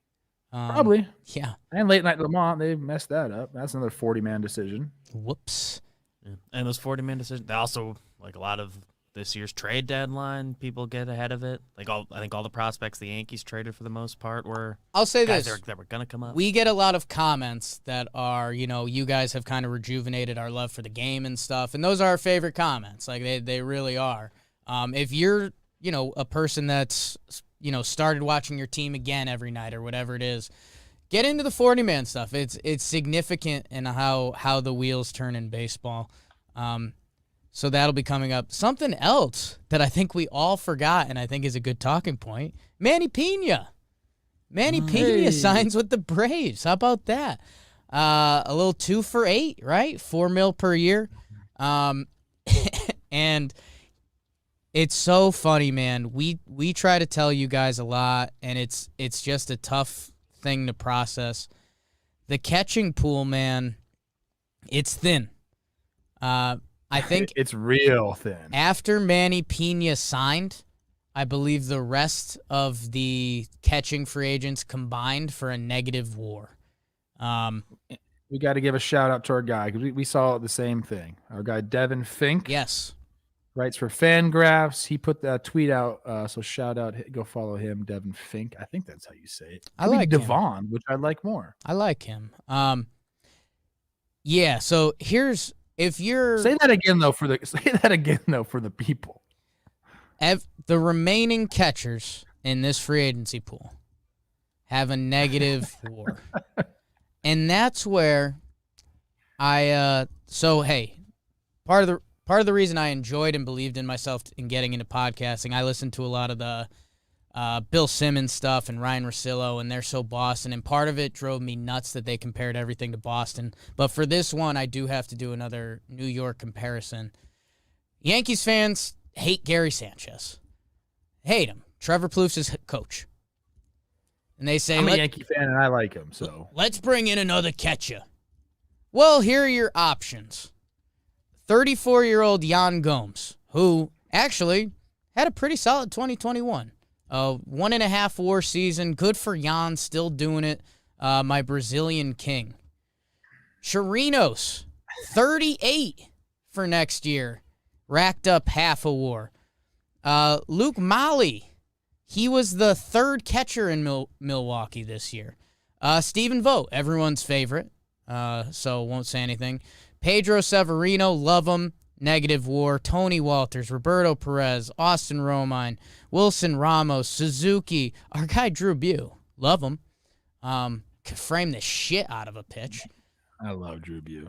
Probably. Yeah. And late night Lamont, they messed that up. That's another 40-man decision. Whoops. Yeah. And those 40-man decisions, they also, like a lot of this year's trade deadline, people get ahead of it. Like I think all the prospects the Yankees traded for the most part were I'll say guys this. that were going to come up. We get a lot of comments that are, you guys have kind of rejuvenated our love for the game and stuff, and those are our favorite comments. Like, they really are. If you're, a person that's, started watching your team again every night or whatever it is, get into the 40-man stuff. It's significant in how the wheels turn in baseball. So that'll be coming up. Something else that I think we all forgot and I think is a good talking point, Manny Pina. Manny Pina signs with the Braves. How about that? A little 2 for $8, right? $4 million per year. And it's so funny, man. We try to tell you guys a lot, and it's just a tough thing to process. The catching pool, man, it's thin. I think it's real thin. After Manny Pina signed, I believe the rest of the catching free agents combined for a negative WAR. We got to give a shout out to our guy because we saw the same thing. Our guy Devin Fink, Yes. writes for Fangraphs. He put that tweet out, so shout out, go follow him, Devin Fink. I think that's how you say it. I like him. Devon, which I like more. I like him. Yeah. So here's if you're Say that again though for the people. The remaining catchers in this free agency pool have a negative WAR, and that's where so hey, part of the reason I enjoyed and believed in myself in getting into podcasting, I listened to a lot of the Bill Simmons stuff and Ryan Russillo, and they're so Boston, and part of it drove me nuts that they compared everything to Boston. But for this one, I do have to do another New York comparison. Yankees fans hate Gary Sanchez. Hate him. Trevor Plouffe's his coach. And they say, I'm a Yankee fan and I like him, so. Let's bring in another catcher. Well, here are your options. 34-year-old Yan Gomes, who actually had a pretty solid 2021. 1.5 WAR season. Good for Jan, still doing it. My Brazilian king. Chirinos, 38 for next year. Racked up half a WAR. Luke Malley, he was the third catcher in Milwaukee this year. Stephen Vogt, everyone's favorite, so won't say anything. Pedro Severino, love him. Negative WAR. Tony Walters, Roberto Perez, Austin Romine, Wilson Ramos, Suzuki. Our guy Drew Bue, love him. Could frame the shit out of a pitch. I love Drew Bue.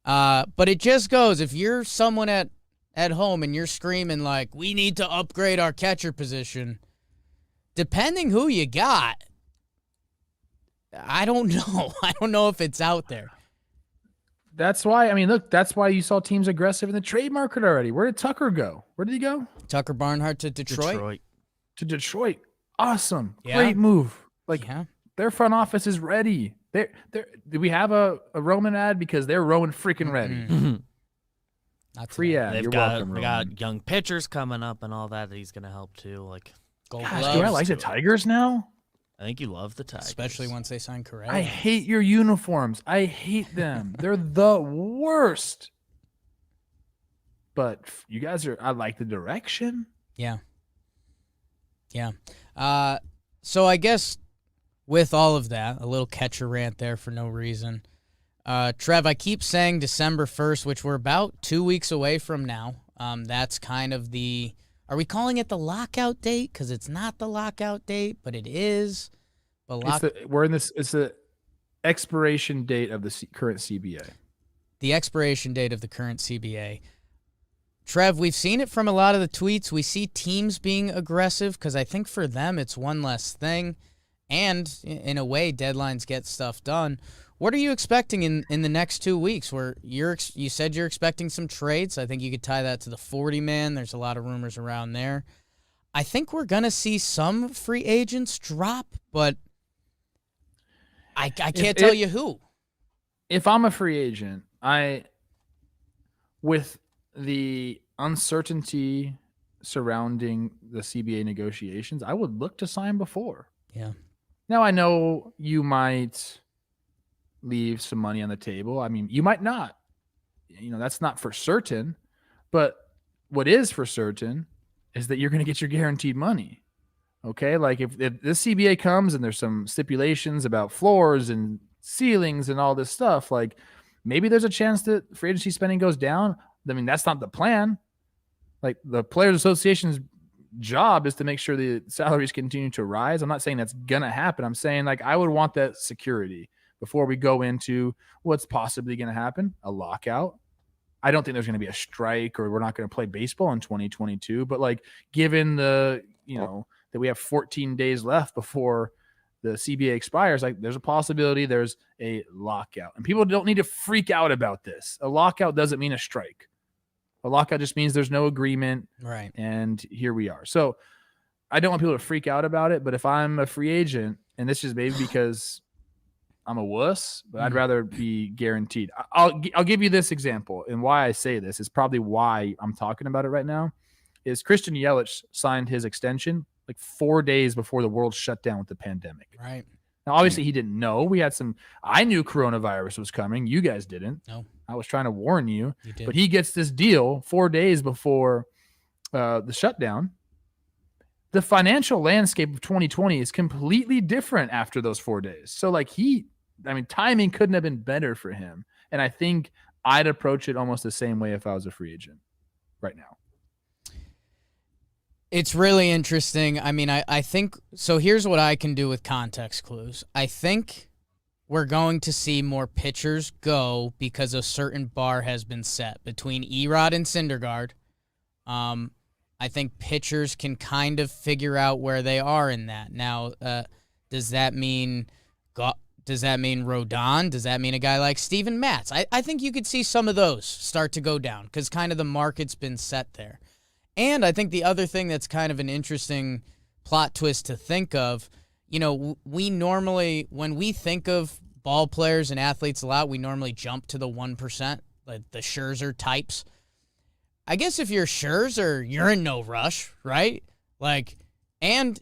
But it just goes, if you're someone at home and you're screaming like, we need to upgrade our catcher position, depending who you got, I don't know. I don't know if it's out there. That's why, that's why you saw teams aggressive in the trade market already. Where did Tucker go? Where did he go? Tucker Barnhart to Detroit. To Detroit. Awesome. Yeah. Great move. Yeah. Their front office is ready. Do we have a Roman ad? Because they're Roman freaking ready. Mm-hmm. Free ad. You're welcome, They Roman. got young pitchers coming up and all that he's going to help too. Like, Gold Gosh, gloves, do I like the Tigers now? I think you love the Tigers. especially once they sign Correa. I hate your uniforms. I hate them. They're the worst. But you guys I like the direction. Yeah. So I guess with all of that, a little catcher rant there for no reason. Trev, I keep saying December 1st, which we're about 2 weeks away from now. That's kind of are we calling it the lockout date? Because it's not the lockout date, but it is. But It's the expiration date of the current CBA. The expiration date of the current CBA. Trev, we've seen it from a lot of the tweets. We see teams being aggressive because I think for them it's one less thing. And in a way, deadlines get stuff done. What are you expecting in the next 2 weeks? Where you said you're expecting some trades. I think you could tie that to the 40-man. There's a lot of rumors around there. I think we're gonna see some free agents drop, but I can't tell you who. If I'm a free agent, with the uncertainty surrounding the CBA negotiations, I would look to sign before. Yeah. Now I know you might leave some money on the table. I mean, you might not. That's not for certain. But what is for certain is that you're going to get your guaranteed money. Okay? Like if this CBA comes and there's some stipulations about floors and ceilings and all this stuff, like maybe there's a chance that free agency spending goes down. I mean, that's not the plan. Like the Players Association's job is to make sure the salaries continue to rise. I'm not saying that's gonna happen. I'm saying like I would want that security before we go into what's possibly going to happen, a lockout. I don't think there's going to be a strike or we're not going to play baseball in 2022. But like given the that we have 14 days left before the CBA expires, like there's a possibility there's a lockout, and people don't need to freak out about this. A lockout doesn't mean a strike. A lockout just means there's no agreement. Right. And here we are. So I don't want people to freak out about it, but if I'm a free agent, and this is maybe because I'm a wuss, but I'd rather be guaranteed. I'll give you this example, and why I say this is probably why I'm talking about it right now, is Christian Yelich signed his extension like 4 days before the world shut down with the pandemic. Right. Now, obviously, he didn't know. I knew coronavirus was coming. You guys didn't. No. I was trying to warn you. You did. But he gets this deal 4 days before the shutdown. The financial landscape of 2020 is completely different after those 4 days. So, like, timing couldn't have been better for him. And I think I'd approach it almost the same way if I was a free agent right now. It's really interesting. I mean, I think – so here's what I can do with context clues. I think we're going to see more pitchers go because a certain bar has been set between Erod and Syndergaard. I think pitchers can kind of figure out where they are in that. Now, does that mean Rodon? Does that mean a guy like Steven Matz? I think you could see some of those start to go down because kind of the market's been set there. And I think the other thing that's kind of an interesting plot twist to think of, we normally, when we think of ball players and athletes a lot, we normally jump to the 1%, like the Scherzer types. I guess if you're Scherzer, you're in no rush, right? Like, and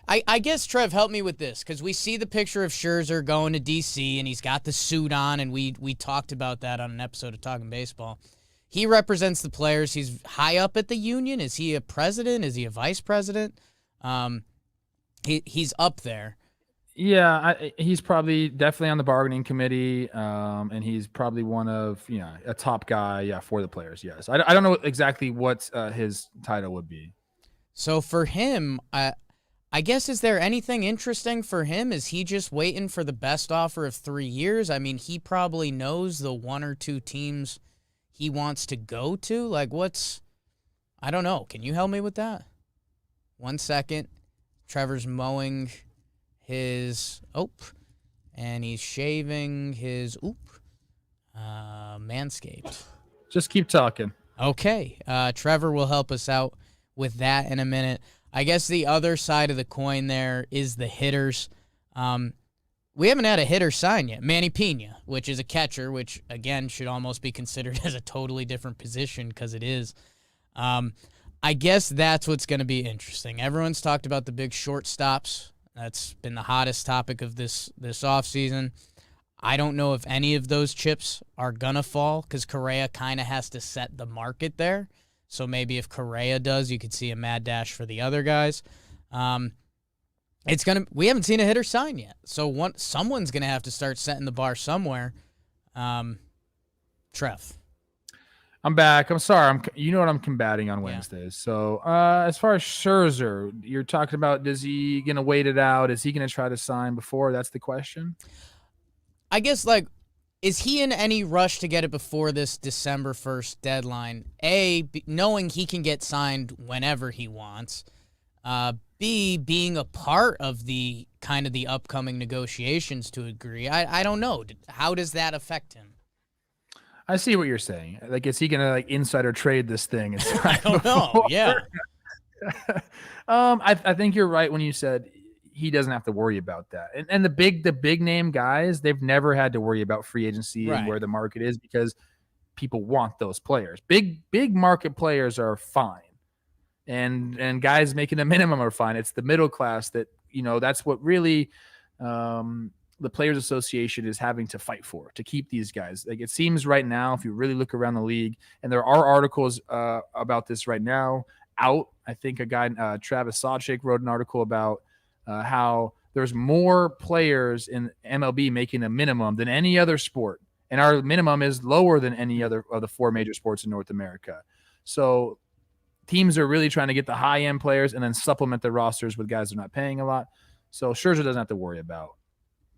I guess, Trev, help me with this, because we see the picture of Scherzer going to D.C., and he's got the suit on, and we talked about that on an episode of Talkin Baseball. He represents the players. He's high up at the union. Is he a president? Is he a vice president? He's up there. Yeah, he's probably definitely on the bargaining committee, and he's probably one of a top guy, for the players. Yes, I don't know exactly what his title would be. So for him, I guess, is there anything interesting for him? Is he just waiting for the best offer of 3 years? I mean, he probably knows the one or two teams he wants to go to. Like, I don't know. Can you help me with that? 1 second. Trevor's mowing his and he's shaving his Manscaped. Just keep talking. Okay. Trevor will help us out with that in a minute. I guess the other side of the coin there is the hitters. We haven't had a hitter sign yet. Manny Pina, which is a catcher, which, again, should almost be considered as a totally different position because it is. I guess that's what's going to be interesting. Everyone's talked about the big shortstops. That's been the hottest topic of this offseason. I don't know if any of those chips are going to fall because Correa kind of has to set the market there. So maybe if Correa does, you could see a mad dash for the other guys. We haven't seen a hitter sign yet. So someone's going to have to start setting the bar somewhere. Trev. I'm back. I'm sorry. You know what I'm combating on Wednesdays. So as far as Scherzer, you're talking about, is he going to wait it out? Is he going to try to sign before? That's the question. I guess, is he in any rush to get it before this December 1st deadline? A, knowing he can get signed whenever he wants. B, being a part of the kind of the upcoming negotiations to agree. I don't know. How does that affect him? I see what you're saying. Like, is he gonna like insider trade this thing? I don't know. Yeah. I think you're right when you said he doesn't have to worry about that. And the big name guys, they've never had to worry about free agency and where the market is because people want those players. Big market players are fine. And guys making a minimum are fine. It's the middle class that, that's what really the Players Association is having to fight for, to keep these guys. Like, it seems right now, if you really look around the league, and there are articles about this right now out. I think a guy, Travis Sawchik, wrote an article about how there's more players in MLB making a minimum than any other sport. And our minimum is lower than any other of the 4 major sports in North America. So teams are really trying to get the high-end players and then supplement their rosters with guys they're not paying a lot. So Scherzer doesn't have to worry about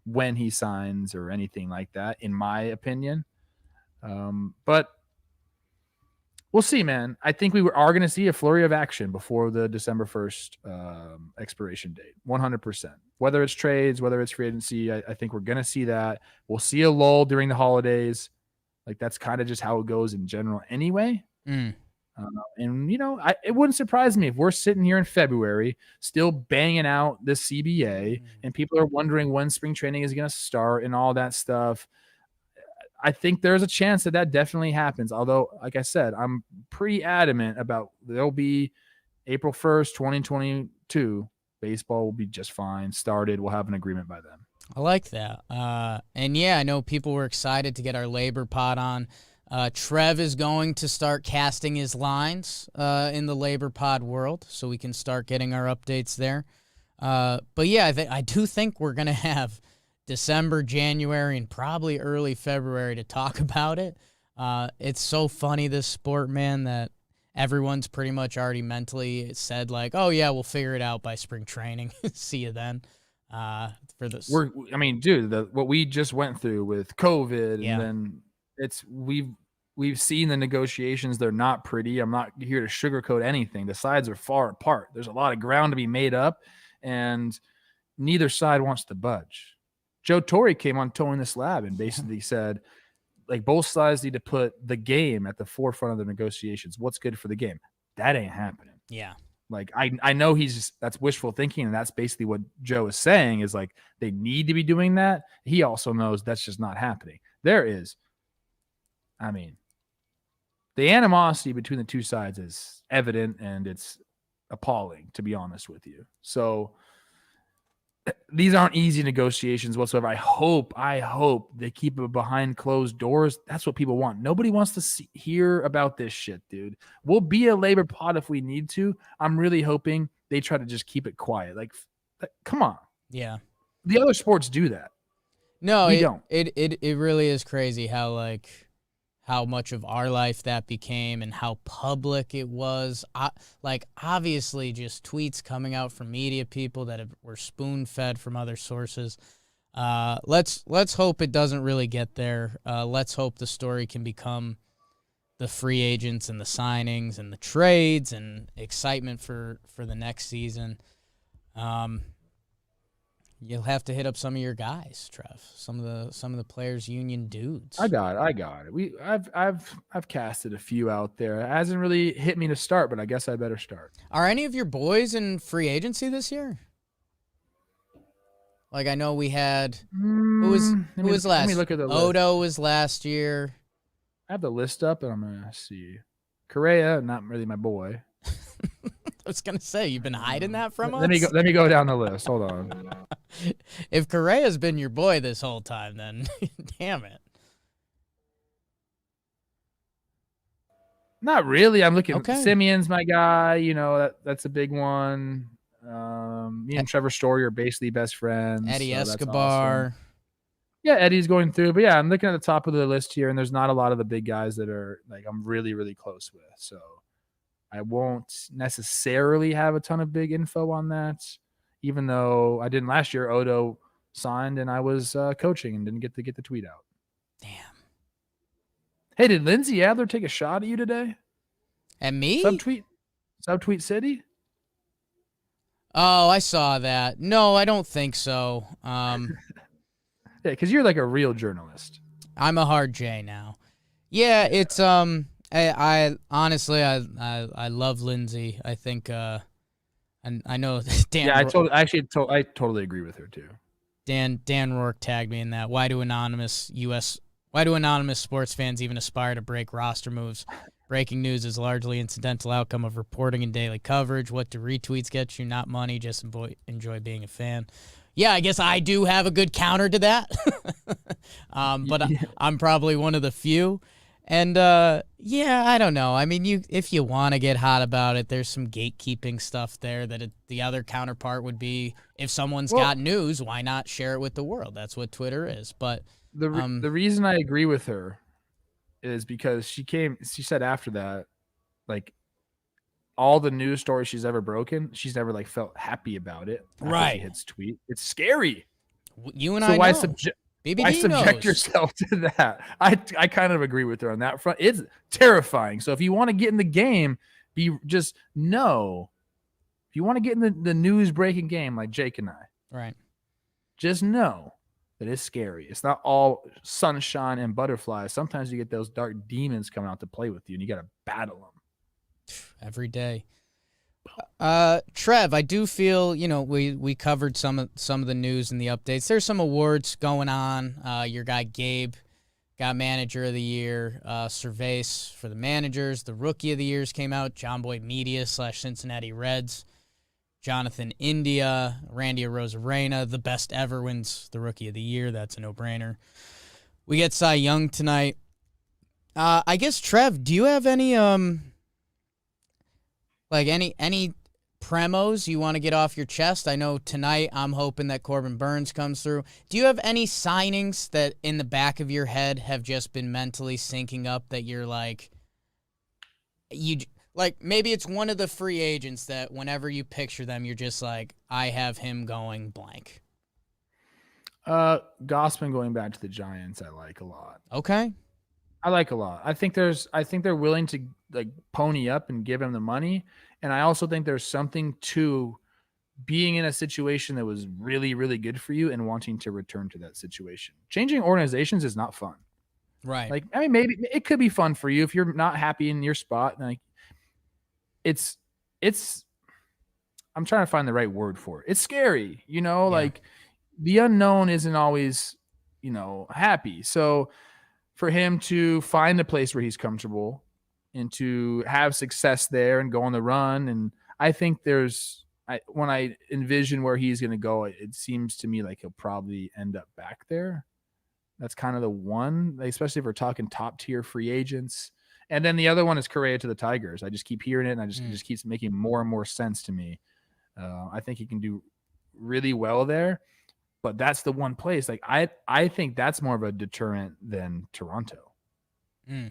when he signs or anything like that, in my opinion. But we'll see, man. I think we are going to see a flurry of action before the December 1st expiration date, 100%. Whether it's trades, whether it's free agency, I think we're going to see that. We'll see a lull during the holidays. Like, that's kind of just how it goes in general anyway. And, it wouldn't surprise me if we're sitting here in February still banging out this CBA and people are wondering when spring training is going to start and all that stuff. I think there's a chance that definitely happens. Although, like I said, I'm pretty adamant about there'll be April 1st, 2022. Baseball will be just fine. Started. We'll have an agreement by then. I like that. And yeah, I know people were excited to get our labor pod on. Trev is going to start casting his lines in the labor pod world, so we can start getting our updates there. But yeah, I do think we're going to have December, January, and probably early February to talk about it. It's so funny, this sport, man, that everyone's pretty much already mentally said, like, oh, yeah, we'll figure it out by spring training. See you then. For this, what we just went through with COVID, and then we've seen the negotiations. They're not pretty. I'm not here to sugarcoat anything. The sides are far apart. There's a lot of ground to be made up, and neither side wants to budge. Joe Torre came on Towing the Slab and basically said, like, both sides need to put the game at the forefront of the negotiations. What's good for the game? That ain't happening. Yeah. Like, I know that's wishful thinking, and that's basically what Joe is saying, is like they need to be doing that. He also knows that's just not happening. The animosity between the two sides is evident, and it's appalling, to be honest with you. So these aren't easy negotiations whatsoever. I hope they keep it behind closed doors. That's what people want. Nobody wants to hear about this shit, dude. We'll be a labor pod if we need to. I'm really hoping they try to just keep it quiet. Like, come on. Yeah. The other sports do that. No, we don't. It really is crazy how much of our life that became and how public it was. Obviously just tweets coming out from media people that were spoon-fed from other sources. Let's hope it doesn't really get there. Let's hope the story can become the free agents and the signings and the trades and excitement for the next season. You'll have to hit up some of your guys, Trev. Some of the players' union dudes. I got it. I've casted a few out there. It hasn't really hit me to start, but I guess I better start. Are any of your boys in free agency this year? Like, I know we had who was last? Let me look at the list. Odo was last year. I have the list up, and I'm gonna see. Correa, not really my boy. I was gonna say, you've been hiding that from us. Let me go down the list. Hold on. If Correa's been your boy this whole time, then damn it. Not really. I'm looking. Okay. Simeon's my guy. That's a big one. Me and Trevor Story are basically best friends. Eddie so Escobar. Awesome. Yeah, Eddie's going through. But yeah, I'm looking at the top of the list here, and there's not a lot of the big guys that are like I'm really, really close with. So I won't necessarily have a ton of big info on that, even though I didn't last year. Odo signed, and I was coaching and didn't get to get the tweet out. Damn. Hey, did Lindsay Adler take a shot at you today? At me? Subtweet City? Oh, I saw that. No, I don't think so. Yeah, because you're like a real journalist. I'm a hard J now. Yeah, it's I honestly I love Lindsay. I think and I know Dan. Yeah, I totally agree with her too. Dan Rourke tagged me in that. Why do anonymous sports fans even aspire to break roster moves? Breaking news is largely incidental outcome of reporting and daily coverage. What do retweets get you? Not money. Just enjoy being a fan. Yeah, I guess I do have a good counter to that. But I'm probably one of the few. And yeah, I don't know. I mean, if you want to get hot about it, there's some gatekeeping stuff there that the other counterpart would be if someone's got news, why not share it with the world? That's what Twitter is. But the reason I agree with her is because she said after that, like, all the news stories she's ever broken, she's never like felt happy about it. Right. She hits tweet. It's scary. You and so I why know. Why subject yourself to that? I kind of agree with her on that front. It's terrifying. So if you want to get in the game, just know. If you want to get in the news breaking game like Jake and I, right, just know that it's scary. It's not all sunshine and butterflies. Sometimes you get those dark demons coming out to play with you, and you got to battle them every day. Trev, I do feel, we covered some of the news and the updates. There's some awards going on. Your guy Gabe got Manager of the Year. Cervase for the managers. The Rookie of the Years came out. JOMBOY Media / Cincinnati Reds. Jonathan India, Randy Arozarena, the best ever wins the Rookie of the Year. That's a no-brainer. We get Cy Young tonight. I guess, Trev, do you have any any premos you want to get off your chest? I know tonight I'm hoping that Corbin Burns comes through. Do you have any signings that in the back of your head have just been mentally syncing up that you're like, maybe it's one of the free agents that whenever you picture them, you're just like, I have him going blank. Gossman going back to the Giants, I like a lot. Okay. I like a lot. I think they're willing to like pony up and give him the money. And I also think there's something to being in a situation that was really, really good for you and wanting to return to that situation. Changing organizations is not fun. Right. Like, I mean, maybe it could be fun for you if you're not happy in your spot. Like, it's I'm trying to find the right word for it. It's scary, like the unknown isn't always, happy. So for him to find a place where he's comfortable and to have success there and go on the run. And I think when I envision where he's going to go, it seems to me like he'll probably end up back there. That's kind of the one, especially if we're talking top tier free agents. And then the other one is Correa to the Tigers. I just keep hearing it, and it just keeps making more and more sense to me. I think he can do really well there, but that's the one place. Like I think that's more of a deterrent than Toronto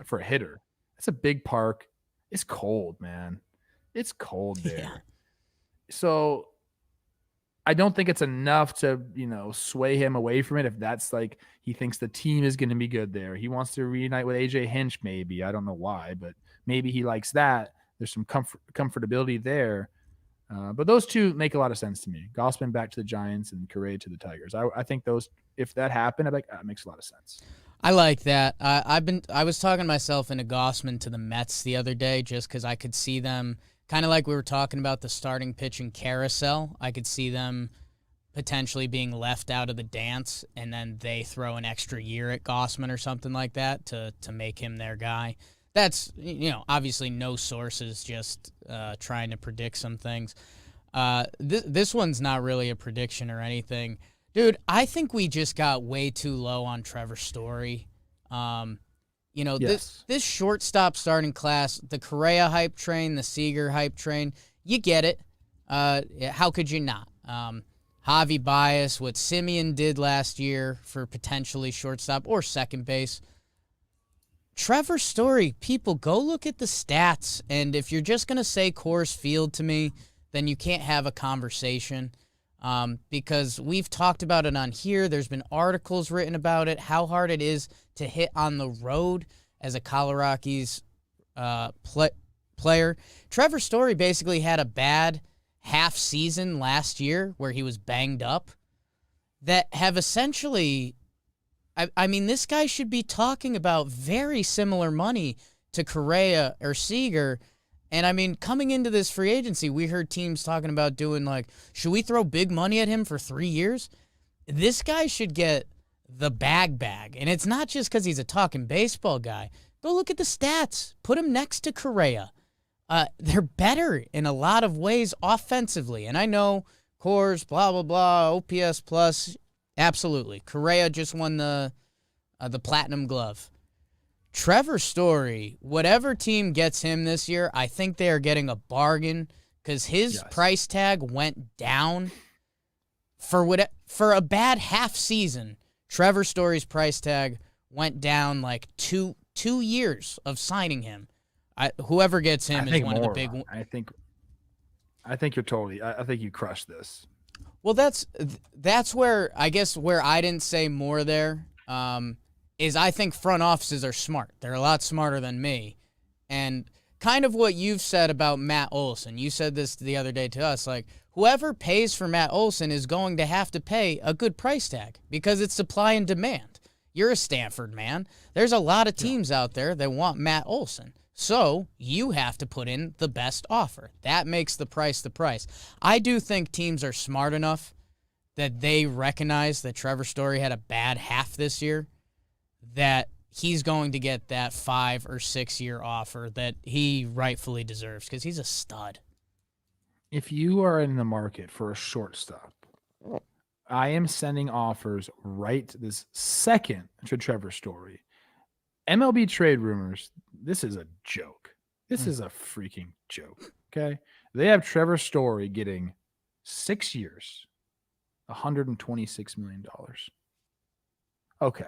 for a hitter. It's a big park. It's cold, man. It's cold there. Yeah. So I don't think it's enough to, sway him away from it. If that's like, he thinks the team is going to be good there. He wants to reunite with AJ Hinch, maybe. I don't know why, but maybe he likes that. There's some comfortability there. But those two make a lot of sense to me. Gossman back to the Giants and Correa to the Tigers. I think those, if that happened, I'm like, that makes a lot of sense. I like that. I was talking myself into Gossman to the Mets the other day just because I could see them, kind of like we were talking about the starting pitching carousel. I could see them potentially being left out of the dance, and then they throw an extra year at Gossman or something like that to make him their guy. That's, obviously no sources, just trying to predict some things. This one's not really a prediction or anything. Dude, I think we just got way too low on Trevor Story. Yes. This shortstop starting class, the Correa hype train, the Seager hype train, you get it. How could you not? Javi Baez, what Simeon did last year for potentially shortstop or second base. Trevor Story, people, go look at the stats. And if you're just going to say Coors Field to me, then you can't have a conversation. Because we've talked about it on here. There's been articles written about it, how hard it is to hit on the road as a Colorado Rockies player. Trevor Story basically had a bad half season last year where he was banged up that have essentially, I mean, this guy should be talking about very similar money to Correa or Seager. And I mean, coming into this free agency, we heard teams talking about doing like, should we throw big money at him for 3 years? This guy should get the bag. And it's not just because he's a talking baseball guy. Go look at the stats. Put him next to Correa. They're better in a lot of ways offensively. And I know Coors, blah, blah, blah, OPS plus, absolutely. Correa just won the Platinum Glove. Trevor Story, whatever team gets him this year, I think they are getting a bargain because his price tag went down for a bad half season. Trevor Story's price tag went down like two years of signing him. Whoever gets him is one of the big ones. I think you're totally. I think you crushed this. Well, that's where I guess where I didn't say more there is I think front offices are smart. They're a lot smarter than me, and kind of what you've said about Matt Olson. You said this the other day to us, like whoever pays for Matt Olson is going to have to pay a good price tag because it's supply and demand. You're a Stanford man. There's a lot of teams out there that want Matt Olson. So you have to put in the best offer. That makes the price the price. I do think teams are smart enough that they recognize that Trevor Story had a bad half this year, that he's going to get that 5 or 6 year offer that he rightfully deserves because he's a stud. If you are in the market for a shortstop, I am sending offers right this second to Trevor Story. MLB trade rumors, this is a joke. This is a freaking joke, okay? They have Trevor Story getting 6 years, $126 million. Okay.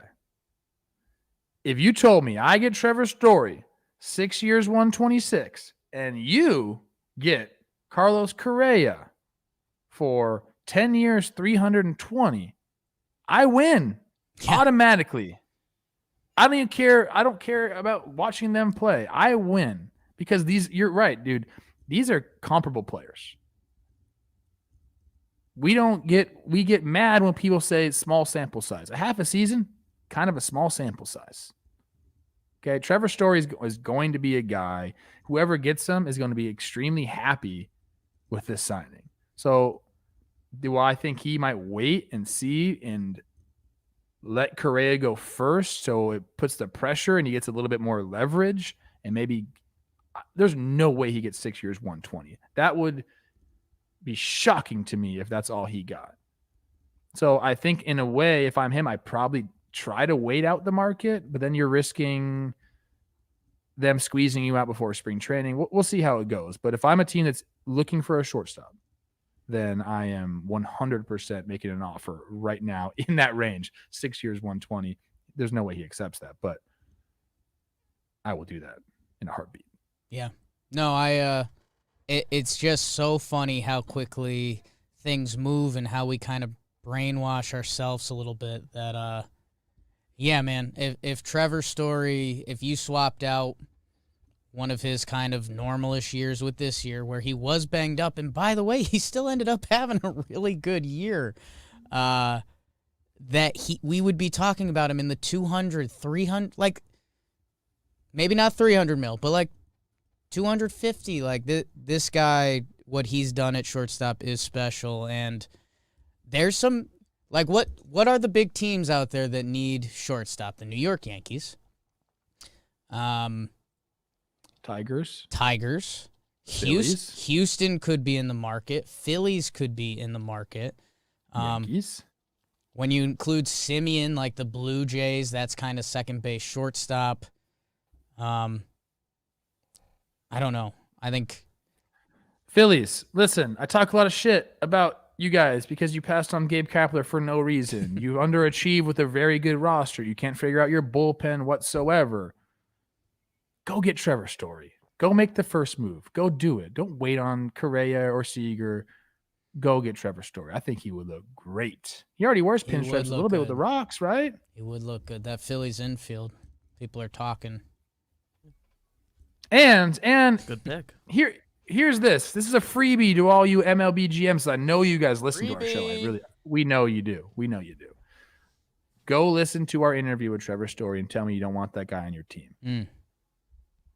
If you told me I get Trevor Story, 6 years, 126, and you get Carlos Correa for 10 years, 320, I win automatically. I don't even care. I don't care about watching them play. I win because you're right, dude. These are comparable players. We get mad when people say small sample size. A half a season, kind of a small sample size. Okay. Trevor Story is going to be a guy, whoever gets him is going to be extremely happy with this signing. So do I think he might wait and see and let Correa go first so it puts the pressure and he gets a little bit more leverage, and maybe there's no way he gets 6 years, 120. That would be shocking to me if that's all he got. So I think in a way, if I'm him, I probably try to wait out the market, but then you're risking them squeezing you out before spring training. We'll see how it goes. But if I'm a team that's looking for a shortstop, then I am 100% making an offer right now in that range. 6 years, 120. There's no way he accepts that, but I will do that in a heartbeat. Yeah. No, it's just so funny how quickly things move and how we kind of brainwash ourselves a little bit that, yeah, man, if Trevor Story, if you swapped out one of his kind of normalish years with this year where he was banged up, and by the way, he still ended up having a really good year, we would be talking about him in the 200, 300, like maybe not 300 mil, but like 250. Like this guy, what he's done at shortstop is special. And there's some, like what are the big teams out there that need shortstop? The New York Yankees. Tigers. Houston could be in the market. Phillies could be in the market. Yankees. When you include Simeon, like the Blue Jays, that's kind of second base shortstop. I don't know. I think Phillies. Listen, I talk a lot of shit about you guys because you passed on Gabe Kapler for no reason. You underachieve with a very good roster. You can't figure out your bullpen whatsoever. Go get Trevor Story. Go make the first move. Go do it. Don't wait on Correa or Seager. Go get Trevor Story. I think he would look great. He already wears pinstripes a little bit with the Rocks, right? He would look good. That Phillies infield, people are talking. And good pick. here's this. This is a freebie to all you MLB GMs. I know you guys listen to our show. We know you do. We know you do. Go listen to our interview with Trevor Story and tell me you don't want that guy on your team.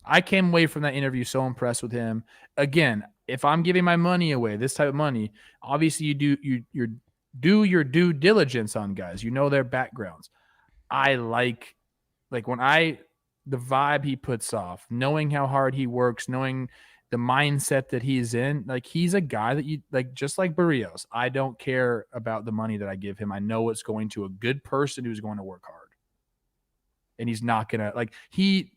I came away from that interview so impressed with him. Again, if I'm giving my money away, this type of money, obviously you do your due diligence on guys. You know their backgrounds. I like when the vibe he puts off, knowing how hard he works, knowing the mindset that he's in. Like, he's a guy that you like, just like Berrios. I don't care about the money that I give him. I know it's going to a good person who's going to work hard, and he's not gonna he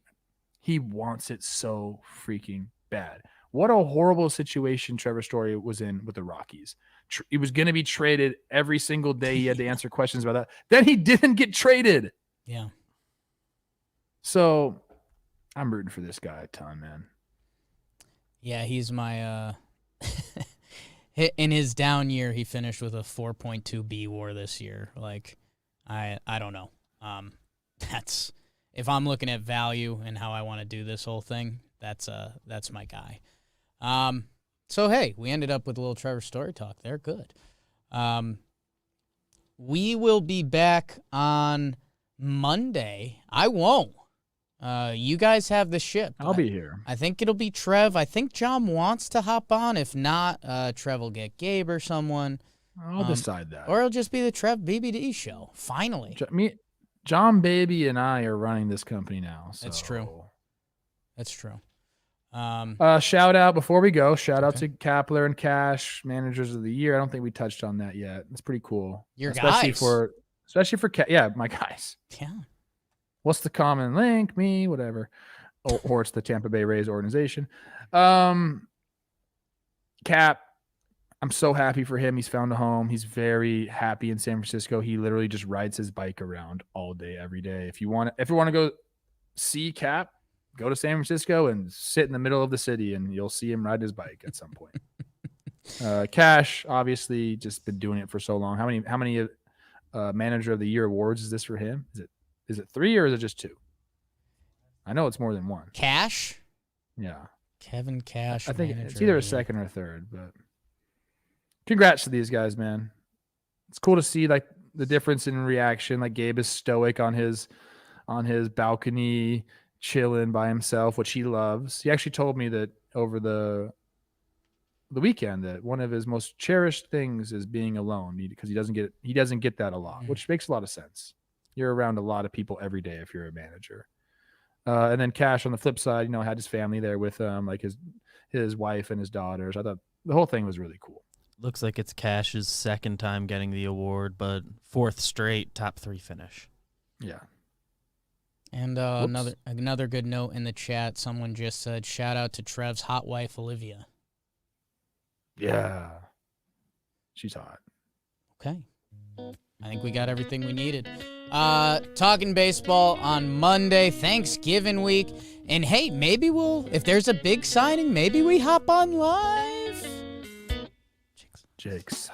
wants it so freaking bad. What a horrible situation Trevor Story was in with the Rockies. He was going to be traded every single day. He had to answer questions about that. Then he didn't get traded. Yeah. So I'm rooting for this guy a ton, man. Yeah, he's my in his down year, he finished with a 4.2 B WAR this year. Like, I don't know. That's, if I'm looking at value and how I want to do this whole thing, that's my guy. So hey, we ended up with a little Trevor Story talk there. Good. We will be back on Monday. I won't. You guys have the ship. I'll be here. I think it'll be Trev. I think John wants to hop on. If not, Trev will get Gabe or someone. I'll decide that. Or it'll just be the Trev BBD show. Finally. John Baby and I are running this company now. So. That's true. That's true. Shout out before we go. Shout out to Kapler and Cash, managers of the year. I don't think we touched on that yet. It's pretty cool. Your especially guys. Especially for yeah, my guys. Yeah. What's the common link? Me, whatever. Or it's the Tampa Bay Rays organization. Cap, I'm so happy for him. He's found a home. He's very happy in San Francisco. He literally just rides his bike around all day, every day. If you want to go see Cap, go to San Francisco and sit in the middle of the city, and you'll see him ride his bike at some point. Cash, obviously, just been doing it for so long. How many Manager of the Year awards is this for him? Is it 3 or is it just 2? I know it's more than 1. Cash? Yeah. Kevin Cash. I think it's either a second or third, but congrats to these guys, man. It's cool to see like the difference in reaction. Like, Gabe is stoic on his balcony, chilling by himself, which he loves. He actually told me that over the weekend that one of his most cherished things is being alone, because he doesn't get that a lot, which makes a lot of sense. You're around a lot of people every day if you're a manager. And then Cash, on the flip side, had his family there with him, like his wife and his daughters. I thought the whole thing was really cool. Looks like it's Cash's second time getting the award, but 4th straight top 3 finish. Yeah. And another good note in the chat. Someone just said, shout out to Trev's hot wife, Olivia. Yeah. She's hot. Okay. I think we got everything we needed. Talking baseball on Monday, Thanksgiving week. And hey, maybe if there's a big signing, maybe we hop on live. Jake's.